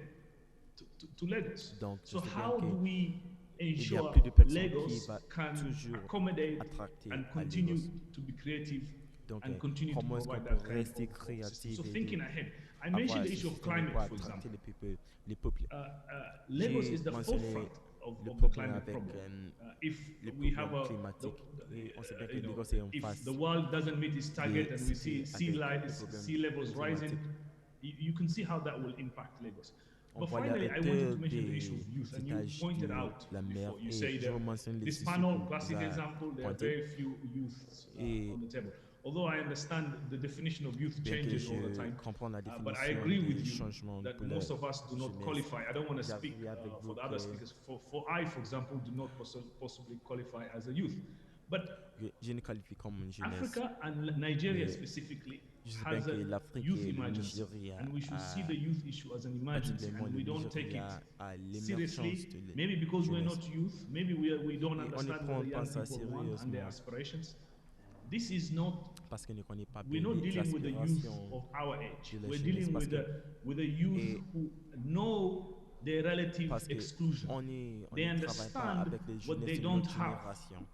to Lagos. Donc, je So sais bien how do we qu'il y a ensure plus de personnes qui Lagos vont can toujours accommodate attracter and à continue Lagos. to be creative Donc, and continue to comment est-ce qu'on provide peut that kind rester of system? créatif So et thinking ahead, I avoir mentioned the ce issue of système climate, pour for attracter example. les peuples. Lagos J'ai is the mentionné forefront of le the problème climate avec problem. If les we have problèmes climatiques. Et on sait bien que you know, Lagos est en if face the world doesn't meet its des target and we see cités avec les problèmes sea levels rising, climatiques. you can see how that will impact Lagos. On But voit la finally, I wanted hauteur to mention the issue of youth, des and you étages pointed de out la mer before. You et say je that vous mentionne les this statistiques panel, que vous classic avez example, there are pointées. very few youths Et on the table. Although I understand the definition of youth bien que changes all the je time, comprends la but I définition agree with des you changements that pour la most of us do not jeunesse, qualify. I don't want to speak j'agree avec for vous the other que speakers. For I, for example, do not possibly qualify as a youth. But je ne qualifie comme une jeunesse. Africa and Nigeria Mais specifically je sais bien has que a l'Afrique youth et le emergency, Nigeria, and we should see the youth issue as an emergency, particulièrement and le we don't take it Nigeria, à l'émergence seriously. de la Maybe because we're jeunesse. not youth, maybe we don't Et on ne understand what prend the pas young ça people want and their sérieusement aspirations. This is not. parce qu'on ne connaît pas We're bien not les dealing with the youth aspirations of our age. de la We're jeunesse dealing with the youth et who know their relative parce que exclusion. on They ne travaille pas understand avec les what they jeunesses de don't notre have, génération.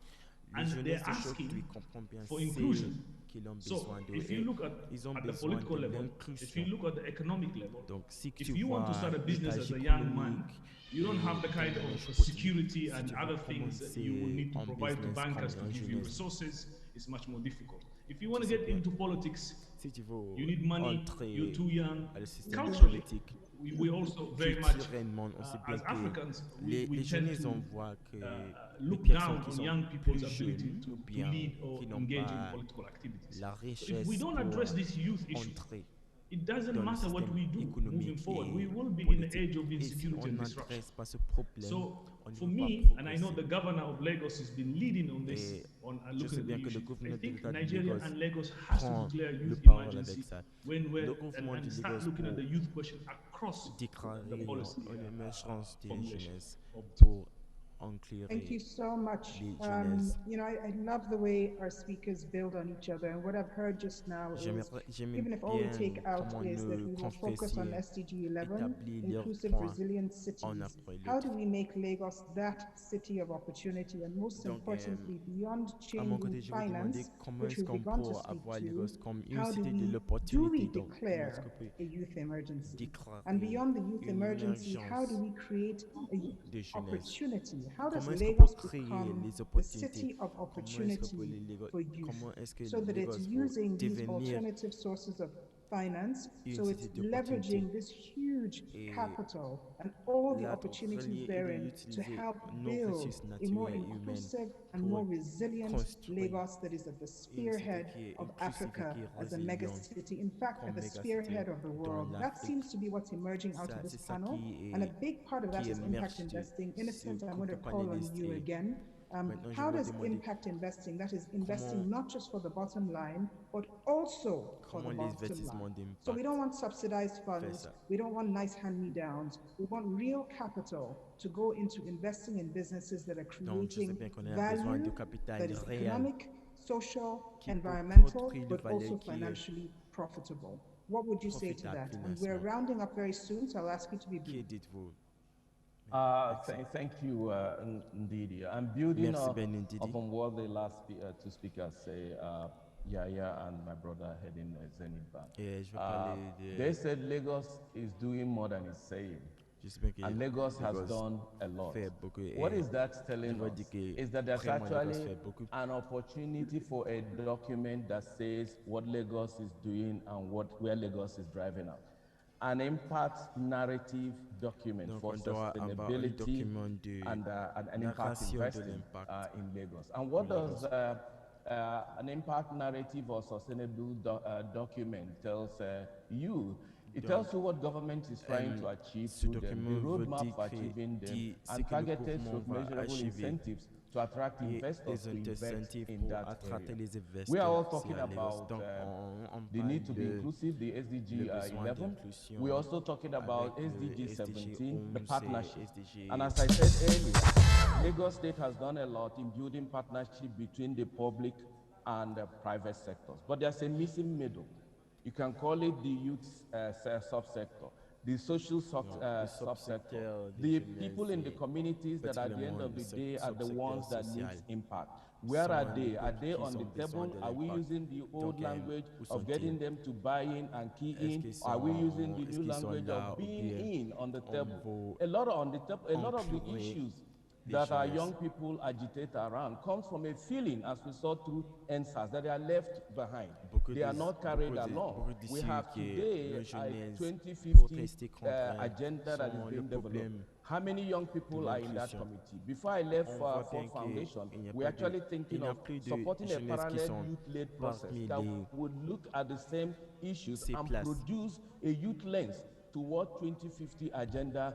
Les and they're jeunesses d'aujourd'hui asking comprennent bien for ce inclusion. qu'ils ont So besoin de if you et look ils ont at the besoin political de level, if you l'inclusion. look at the economic level, Donc si if tu you want to vois start a business l'étage as a young man, économique you don't have the et kind ton of échec security si and tu veux other things that you will commencer need to en provide to business comme bankers to en give you jeunesse, resources. It's much more difficult. If you want tu to sais get bien, into politics, si tu veux you need money, you're entrer too young. à le système Culturally, politique, we also very much, culturellement, on sait bien as que Africans, les tend jeunes, to on voit que les look personnes down qui on sont young people's plus ability jeunes ou to bien lead or qui n'ont engage in pas political activities. la So if we richesse don't pour address this youth issue, entrer it doesn't dans le matter what système we do moving économique forward. We et will be in an politique. age of Et si insecurity on and disruption. n'adresse pas ce problème, So on ne for peut pas me, and I know progresser. the governor of Lagos has been leading on this, Et on je looking sais at bien the que le issue. I gouverneur de think l'État de Nigeria Lagos and Lagos has to prend declare le youth parole avec emergency ça. when Le gouvernement and de start Lagos looking at the pour youth question across the déclarer policy une émergence de la formulation. jeunesse pour Thank enclairer you so much. les jeunesses. I love the way our speakers build on each other. And what I've heard just now is, J'aime even if all we bien take out comment is that nos we will focus on conférenciers SDG 11, établissent leurs inclusive, points resilient un cities. après How do l'autre. we make Lagos that city of opportunity? And most Donc, importantly, beyond à mon changing côté, je vous demandais finance, comment which est-ce we've qu'on begun to peut speak avoir to, Lagos comme une how cité de do we l'opportunité. Donc, comment est-ce declare qu'on peut a youth emergency? And déclarer beyond the youth une emergency, how do émergence we create a de jeunesse? opportunity? How does Comment est-ce qu'on peut Lagos créer become les the opportunités? city of Comment est-ce qu'on peut opportunity for youth, comment est-ce que so that it's Lagos peut using these devenir alternative sources of finance, une so it's cité d'opportunité? leveraging this huge Et capital and all the là, opportunities relier et de therein to l'utiliser help nos build ressources a more naturelles et humaines inclusive and pour more resilient construire Lagos that is at the une cité spearhead qui est of inclusive et Africa qui est as a résiliente megacity, in fact, at comme the mégacité spearhead of the dans world. That l'Afrique. seems to be what's emerging out of this C'est ça panel. And a big part of that qui is impact émerge investing. Innocent, I'm qu'on going to peut pas les call on you lister. again. Maintenant, je How me does demandais impact investing, that is comment, investing not just for the bottom line, but also for the comment les bottom investissements line? So we d'impact don't want subsidized fait funds. ça. We don't want nice hand-me-downs. We want real capital to go into investing in businesses that are Donc, je sais creating bien qu'on a besoin value de that capital is réel economic, social, qui peut environmental, produire de but valeur also qui est financially profitable. What would you say to profitable that? And we're financièrement. rounding up very soon, so I'll ask you to be Qui brief. dites-vous? Thank you, Ndidi. I'm building Merci, Ben Ndidi. upon what the last two speakers say, Yaya and my brother heading Zenith Bank. Et je vais parler de... They said Lagos is doing more than it's saying. Je sais bien que And Lagos has Lagos done a lot. fait beaucoup. What Et is that je telling veux us? dire que Is that there's vraiment Lagos actually fait beaucoup. an opportunity for a document that says what Lagos is doing and where Lagos is driving at. An impact narrative document Donc, for on doit avoir un sustainability document de and an impact narration de investing l'impact in Lagos. And what pour does Lagos. an impact narrative or sustainable document tells you, it Donc, tells you what government is trying to achieve ce through them, the document veut roadmap for décrire, achieving them, dit ce and que le targeted gouvernement stroke va measurable achever incentives to attract et investors des to invest incentives in pour that attraper area. les We are investisseurs all ici talking à Lagos. about Donc, on the parle need to be de inclusive, the le SDG besoin 11. We're d'inclusion also talking avec about le SDG SDG 17, the 11 et partnership. And SDG. as I said earlier, Lagos State has done a lot in building partnership between the public and the private sectors. But there's a missing middle. You can call it the youth subsector, the social Donc, le subsector, subsecteur de the jeunesse people in the et communities that at the end particulièrement of le the day are the subsecteur ones that needs social impact. Where are sont les they? Are peuples they qui on the ont besoin table? de Are we l'impact. using the old Donc, language où of sont-ils? getting them to buy in and key Est-ce in? qu'ils Are we using the new sont language là of ou being bien in on the on table? veut A lot of the inclure issues les that our jeunesses? young people agitate around comes from a feeling, as we saw through NSAS, that they are left behind. They are not carried along. Beaucoup We d'issus have que today la a jeunesse 2050 protester contre agenda that is sont le being developed. problème How many young de people are in that l'inclusion. committee? Before I left On voit Ford bien Foundation, qu'il n'y a we're pas de, actually il thinking n'y a of plus de supporting a jeunesses qui parallel sont youth-led process parmi that les would look at the same issues ces and places. produce a youth lens to what 2050 agenda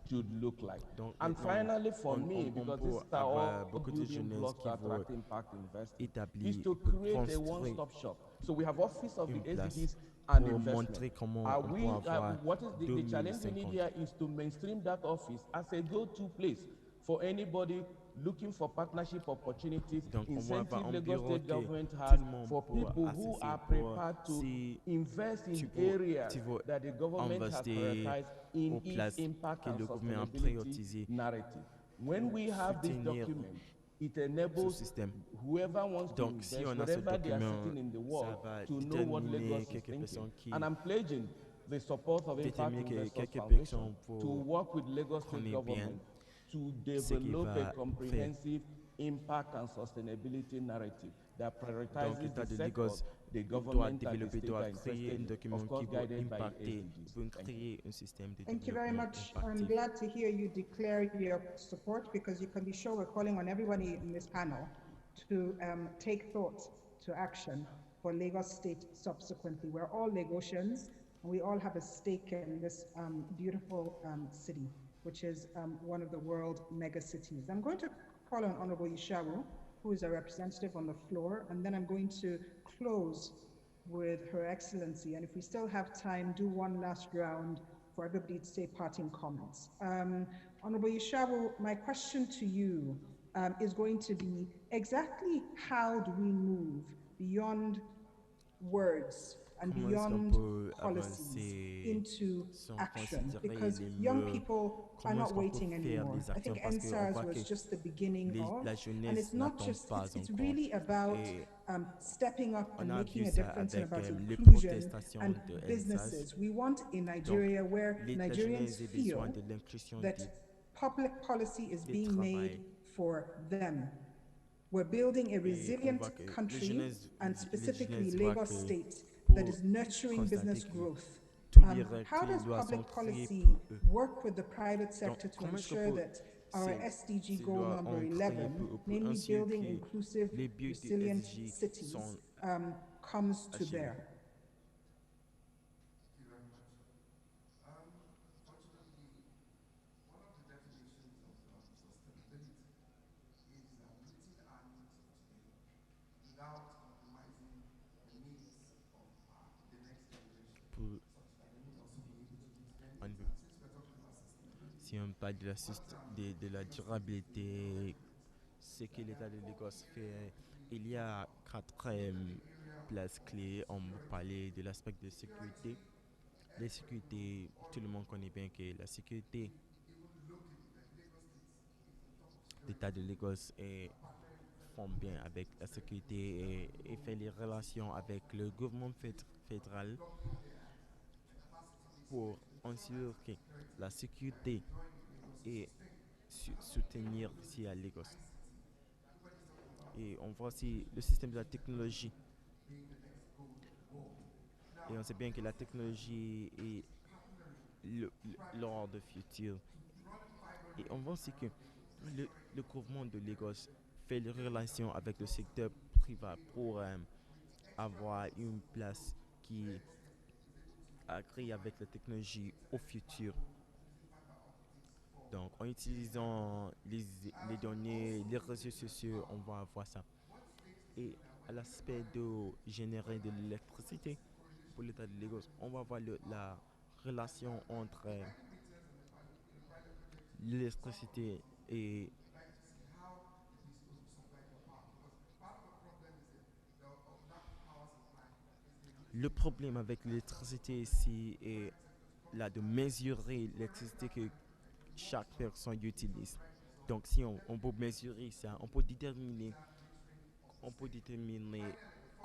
should look like. Donc And maintenant, finally, for me, on because peut these are avoir all beaucoup de building jeunesses blocks qui to vont attract impact investing, is établir, to create a construire one-stop shop. So we have Office of the une place SDGs and pour investment. montrer comment Are on peut we, avoir what is the challenge we need 2050. here is to mainstream that office as a go-to place for anybody looking for partnership opportunities, Donc on va avoir incentive un Lagos bureau State que government tout has le monde for peut people who accéder are pour prepared to si invest in tu areas veux that the government has investir prioritized in aux its places impact que and le gouvernement a sustainability prioritisées narrative. When pour we have this soutenir document, it ce enables système. whoever wants to Donc si invest, on a ce wherever they are document, sitting in the ça world, va to know what déterminer Lagos is quelques thinking. personnes And qui I'm pledging the support of Impact déterminer Investors quelques Foundation personnes to pour work with Lagos State connaître bien government to ce qu'il develop a va faire. comprehensive impact and sustainability narrative that Donc prioritizes l'État the de sectors Lagos the doit government and the développer, state doit are créer interested un in, document of qui course va guided by impacter, SDGs. va Thank you. créer un système de Thank you very développement much. I'm impactif. glad to hear you declare your support because you can be sure we're calling on everybody in this panel to take thought to action for Lagos State subsequently. We're all Lagosians and we all have a stake in this beautiful city, which is one of the world mega cities. I'm going to call on Honorable Isharu, who is a representative on the floor, and then I'm going to close with Her Excellency. And if we still have time, do one last round for everybody to say parting comments. Honorable Yeshabu, my question to you is going to be exactly how do we move beyond words and Comment est-ce qu'on beyond peut policies avancer into sans action? considérer Because les young mots? people are Comment est-ce not qu'on peut waiting faire anymore. des I actions? think Parce qu'on NSARS voit que was just the beginning of, la and jeunesse it's not n'attend just, pas it's encore. really about Et stepping up on and a vu making a ça difference and avec about les inclusion protestations and de NSAS. businesses. We want a Donc, Nigeria where la Nigerians jeunesse a besoin feel de l'inclusion that public policy is des being made travail. for them. We're building a Et on voit resilient que country and les specifically jeunesses voient Lagos que State that pour is nurturing constater business que growth. tous les règles, How toutes les does lois sont public créées policy pour eux. work with the private Donc, sector to comment est-ce qu'on ensure peut that our SDG ces goal lois number ont créé 11, pour namely ainsi building que inclusive, les buts du resilient SDG cities, sont comes to achevés? bear? Pour, si on parle de la durabilité, ce que l'État de Lagos fait, il y a quatre places clés. On va parler de l'aspect de sécurité. La sécurité, tout le monde connaît bien que la sécurité, l'État de Lagos font bien avec la sécurité et fait les relations avec le gouvernement fédéral pour assurer que la sécurité et soutenir ici à Lagos. Et on voit aussi le système de la technologie. Et on sait bien que la technologie est l'or de futur. Et on voit aussi que le gouvernement de Lagos fait les relations avec le secteur privé pour avoir une place qui agrée avec la technologie au futur. Donc, en utilisant les données, les réseaux sociaux, on va avoir ça. Et à l'aspect de générer de l'électricité pour l'État de Lagos, on va voir la relation entre l'électricité et le problème avec l'électricité ici est là de mesurer l'électricité que chaque personne utilise. Donc si on peut mesurer ça, on peut déterminer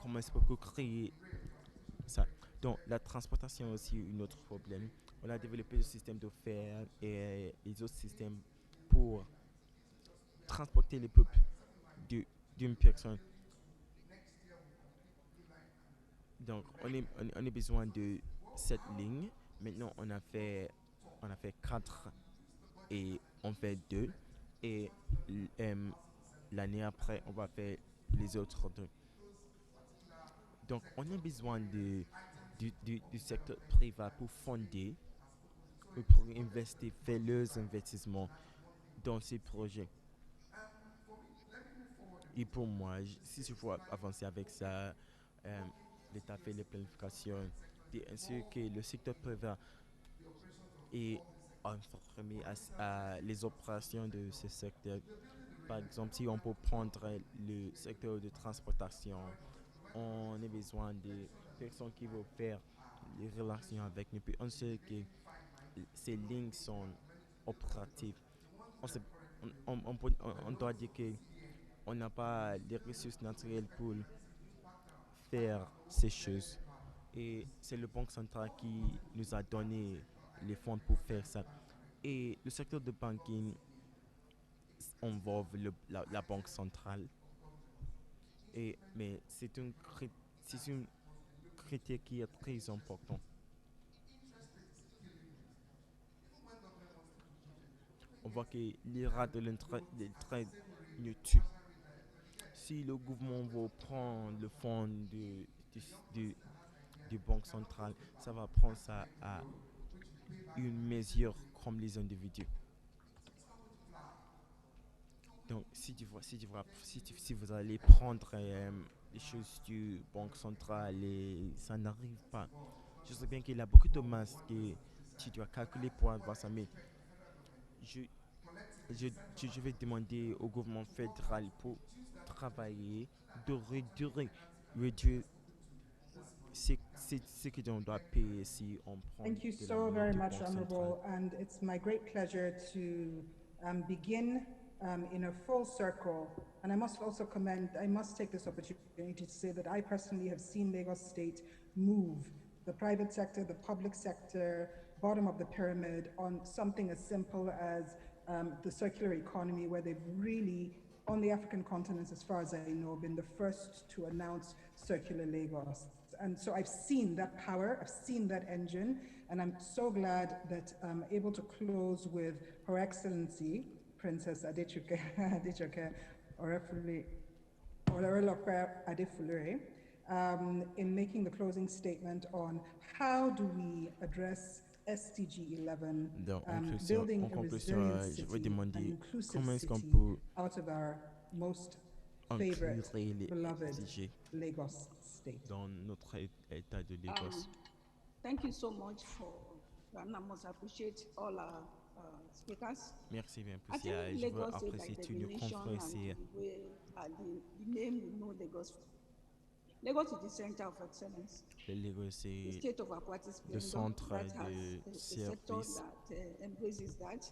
comment est-ce qu'on peut créer ça. Donc la transportation est aussi un autre problème. On a développé le système de fer et les autres systèmes pour transporter les peuples de- d'une personne. Donc on a besoin de cette ligne. Maintenant on a fait quatre et on fait deux. Et l'année après on va faire les autres deux. Donc on a besoin du secteur privé pour fonder, pour investir, faire leurs investissements dans ces projets. Et pour moi, si je veux avancer avec ça, euh, l'État fait les planifications, ainsi que le secteur privé est informé les opérations de ce secteur. Par exemple, si on peut prendre le secteur de transportation, on a besoin de personnes qui vont faire les relations avec nous. Puis on sait que ces lignes sont opératives. On, sait- on doit dire qu'on n'a pas les ressources naturelles pour faire ces choses. Et c'est le Banque centrale qui nous a donné les fonds pour faire ça. Et le secteur de banking involve la Banque centrale. Mais c'est un critère qui est très important. On voit que l'IRA de l'entraide nous tue. Si le gouvernement veut prendre le fonds de, de Banque centrale, ça va prendre ça à une mesure comme les individus. Donc, si vous allez prendre les choses du Banque centrale et ça n'arrive pas, je sais bien qu'il y a beaucoup de masses que tu dois calculer pour avoir ça, mais je, je vais demander au gouvernement fédéral pour travailler de réduire ce que l'on doit payer si on prend Thank you de la so monnaie very du much, Banque centrale. Honorable, and it's my great pleasure to begin in a full circle. And I must also I must take this opportunity to say that I personally have seen Lagos State move the private sector, the public sector, bottom of the pyramid on something as simple as the circular economy, where they've really, on the African continent, as far as I know, been the first to announce circular Lagos. And so I've seen that power, I've seen that engine, and I'm so glad that I'm able to close with Her Excellency, Princess Adechuke Oreleokpe Adefulere, in making the closing statement on how do we address SDG 11, Donc, building en a conclusion resilient je vais city, an demander inclusive comment est-ce qu'on city peut out of our most inclure favorite, les beloved SDG Lagos State. dans notre état de Um, Lagos. Thank you so much and I must appreciate all our speakers. Merci bien pour I think ça. Je veux Lagos State, by apprécier tous nos definition, confrères and ici. the way the name you know Lagos from. Lagos is the center of excellence, Le Lagos, the c'est state of aquatic le splendor centre that has de a sector service. that embraces that.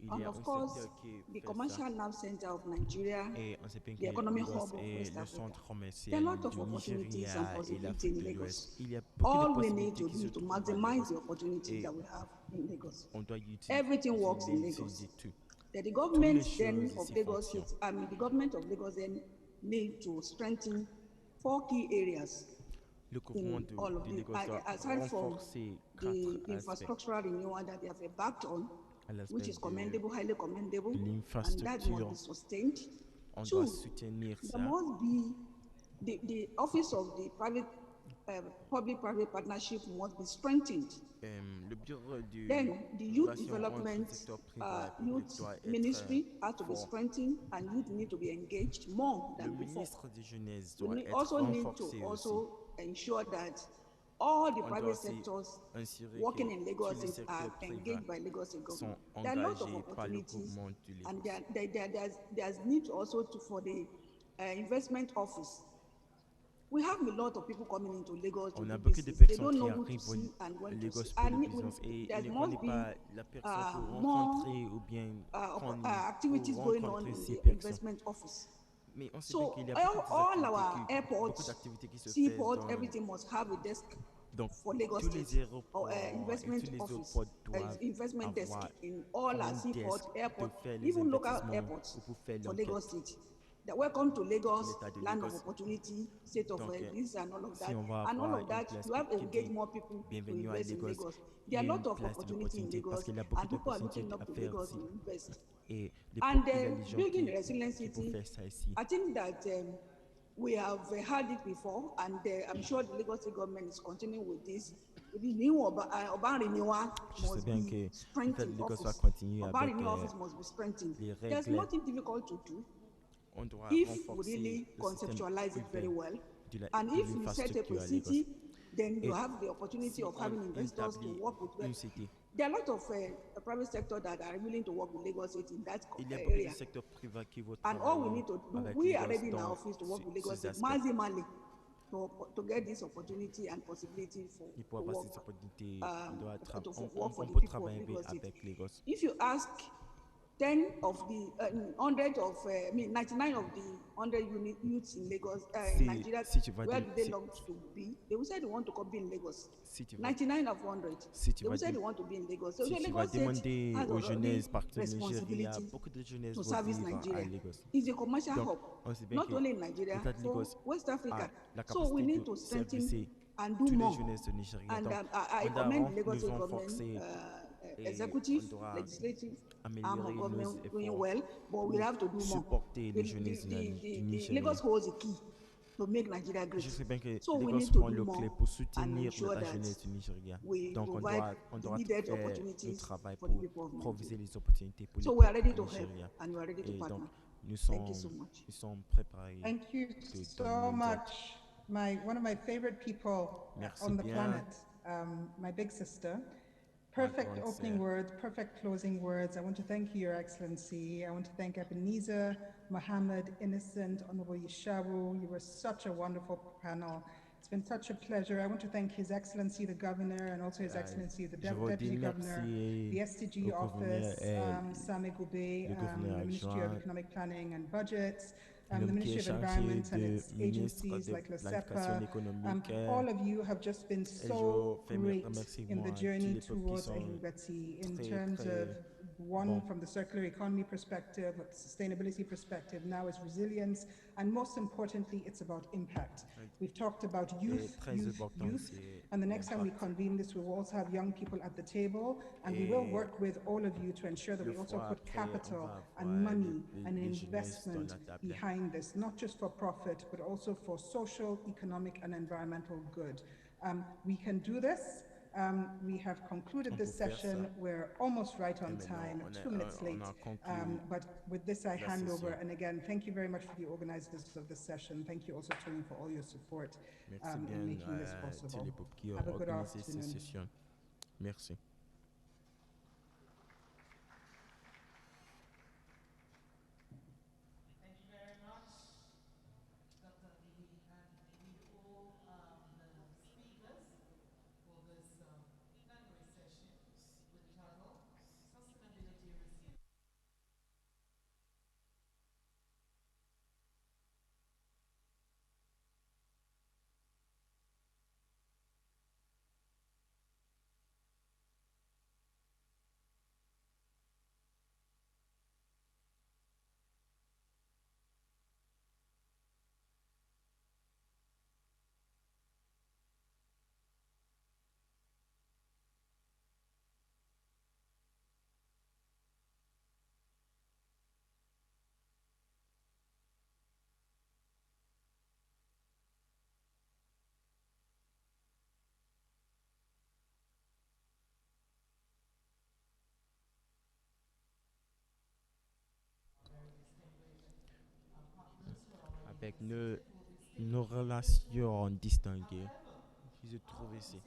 Il y And a of un course, secteur qui the fait ça. commercial nerve center of Nigeria, Et on sait bien the que economic Lagos hub of est West le Africa. centre There are a commercial lot of du opportunities and Nigeria et possibilities l'Afrique in de Lagos. l'Ouest. Il y a beaucoup de All we need possibilités to qui do se is to trouvent à maximize the Lagos. opportunities Et that we have in Lagos. on doit Everything works in utiliser Lagos. tout. That the Toutes les government then choses of ici Lagos, fonctionnent. the government of Lagos then need to strengthen 4 key areas Le gouvernement in all of de the, Lagos doit aside from renforcer quatre the aspects. infrastructural renewal that they have embarked on, À which l'aspect is commendable, highly commendable, and that must l'infrastructure. be sustained. On doit 2, soutenir there ça. must be the office of the private public-private partnership must be strengthened. Le bureau de Then the youth relation entre le development, secteur privé et public youth doit être ministry has to be fort. strengthened, and youth need to be engaged more Le than before. ministre des Jeunesse We doit être also need to renforcé aussi. also ensure that all the On doit private aussi sectors assurer que working in tous Lagos les State are secteurs privés engaged by Lagos State sont government. There are a lot of engagés par le opportunities, gouvernement du and Lagos. there's need also for the investment office. We have a lot of people coming into Lagos to On a do beaucoup de business. They personnes don't qui know who to arrivent au see and when to see. Lagos pour le And business et ils there ne connaissent must be pas la personne pour more rencontrer ou bien pour activities going on rencontrer in ces the personnes. investment office. Mais on sait bien qu'il So y a beaucoup our beaucoup airports, d'activités qui se font seaport, dans everything must have a desk donc for Lagos tous les State or aéroports et investment tous les office, aéroports doivent investment desk avoir in all our un seaport, desk de airport, faire les even local investissements airports ou pour faire for Lagos l'enquête State. That welcome to pour Lagos, l'état de land of Lagos. opportunity, state of Donc this and all of si that. on va And all avoir of une that, place you have to qui engage dit more people to bienvenue à invest in Lagos, Lagos. il There y are a a une lot of place de opportunity in l'opportunité parce Lagos, qu'il y a beaucoup and people are d'opportunités looking up à to faire Lagos ici. to invest. Et And il y a des gens building resilient qui peuvent city, faire ça ici. I think that we have had it before, and I'm sure the Lagos State government is continuing with this. The new urban renewal Je sais must bien be que l'État de strengthened. Lagos va Office, continuer urban avec renewal office must be strengthened. les There's règles. nothing difficult to do On doit if we renforcer really le système conceptualize it very urbain well. de And if you set up l'infrastructure a à Lagos. city, then you Et have the opportunity si of on having investors to établit work with. une cité, There are a lot of private sector that are willing to work with Lagos State in that il y a beaucoup de area. secteurs privés qui vont And all we travailler need to do, avec we are Lagos ready in our dans office to work with Lagos ces State aspects. maximally to get this opportunity and possibility Et pour to avoir work, ces opportunités, on doit work for on the peut people of travailler Lagos State. avec Lagos. If you ask 10 of the 100 of, 99 of the 100 youths in Lagos, in Nigeria, Si tu vas where dire, do they long to be? They will say they want to come be in Lagos. si tu vas, 99 of 100, si tu they will vas say dire, they want to be in Lagos. So si tu vas Lagos State demander has aux already jeunesses partout au Nigeria, responsibility beaucoup de jeunesses to vont service vivre à Nigeria. Lagos. It's a commercial Donc, hub, on sait bien not que only in Nigeria, l'État de for Lagos West Africa. a la So we capacité need to de strengthen servir and do tous les more. jeunesses de Nigeria. And Donc, I on doit commend the Lagos nous State government, renforcer et executive, on doit legislative arm of améliorer nos government doing efforts well, but we pour have to do more. supporter The, les jeunesses du the Nigeria. Lagos holds the key to make Nigeria great. Je sais bien que So we Lagos need to prend do le more clé pour and soutenir ensure la that jeunesse du Nigeria. we Donc, provide on the doit needed faire le opportunities travail for the pour people of proviser Nigeria. les opportunités pour So les we are peuples ready du to help Nigeria. and we are ready to Et donc, partner. nous Thank you so much. sommes préparés Thank you de so donner une aide. much. One of my favorite people Merci on the bien. planet, my big sister. Ma Perfect grande opening sœur. words, perfect closing words. I want to thank you, Your Excellency. I want to thank Ebenezer, Mohammed, Innocent, Honorable Yishabu. You were such a wonderful panel. It's been such a pleasure. I want to thank His Excellency the Governor and also His Excellency the Je veux Deputy dire Governor, merci the SDG au gouverneur, Office, Same Goube, le gouverneur the Ministry of adjoint, Economic Planning and Budgets, the l'homme qui Ministry est of chargé Environment and de its ministre agencies de like planification LACEPA. économique. All of you have just been Et je so fais mes great in remerciements the à tous journey les peuples qui towards sont Ahubati in très, terms of très one bons. from the circular economy perspective, a sustainability perspective, now is resilience, and most importantly, it's about impact. We've talked about Et youth, très youth, important, youth, c'est and the next time we l'impact. convene this, we will also have young people at the table, and we will Et work with all of you to ensure that le we also fois put après, on capital va and avoir money and les jeunesses dans investment la table. behind this, not just for profit, but also for social, economic, and environmental good. We can do this. We have concluded On this peut faire session. ça. We're almost right on Et maintenant, time, on 2 minutes late. on a conclu But with this, I la hand over. session. And again, thank you very much for the organizers of this session. Thank you also, Tony, for all your support Merci in bien making this à tous possible. les peuples qui ont Have a good organisé cette afternoon. session. Merci. avec nos relations distinguées. Je trouve ici.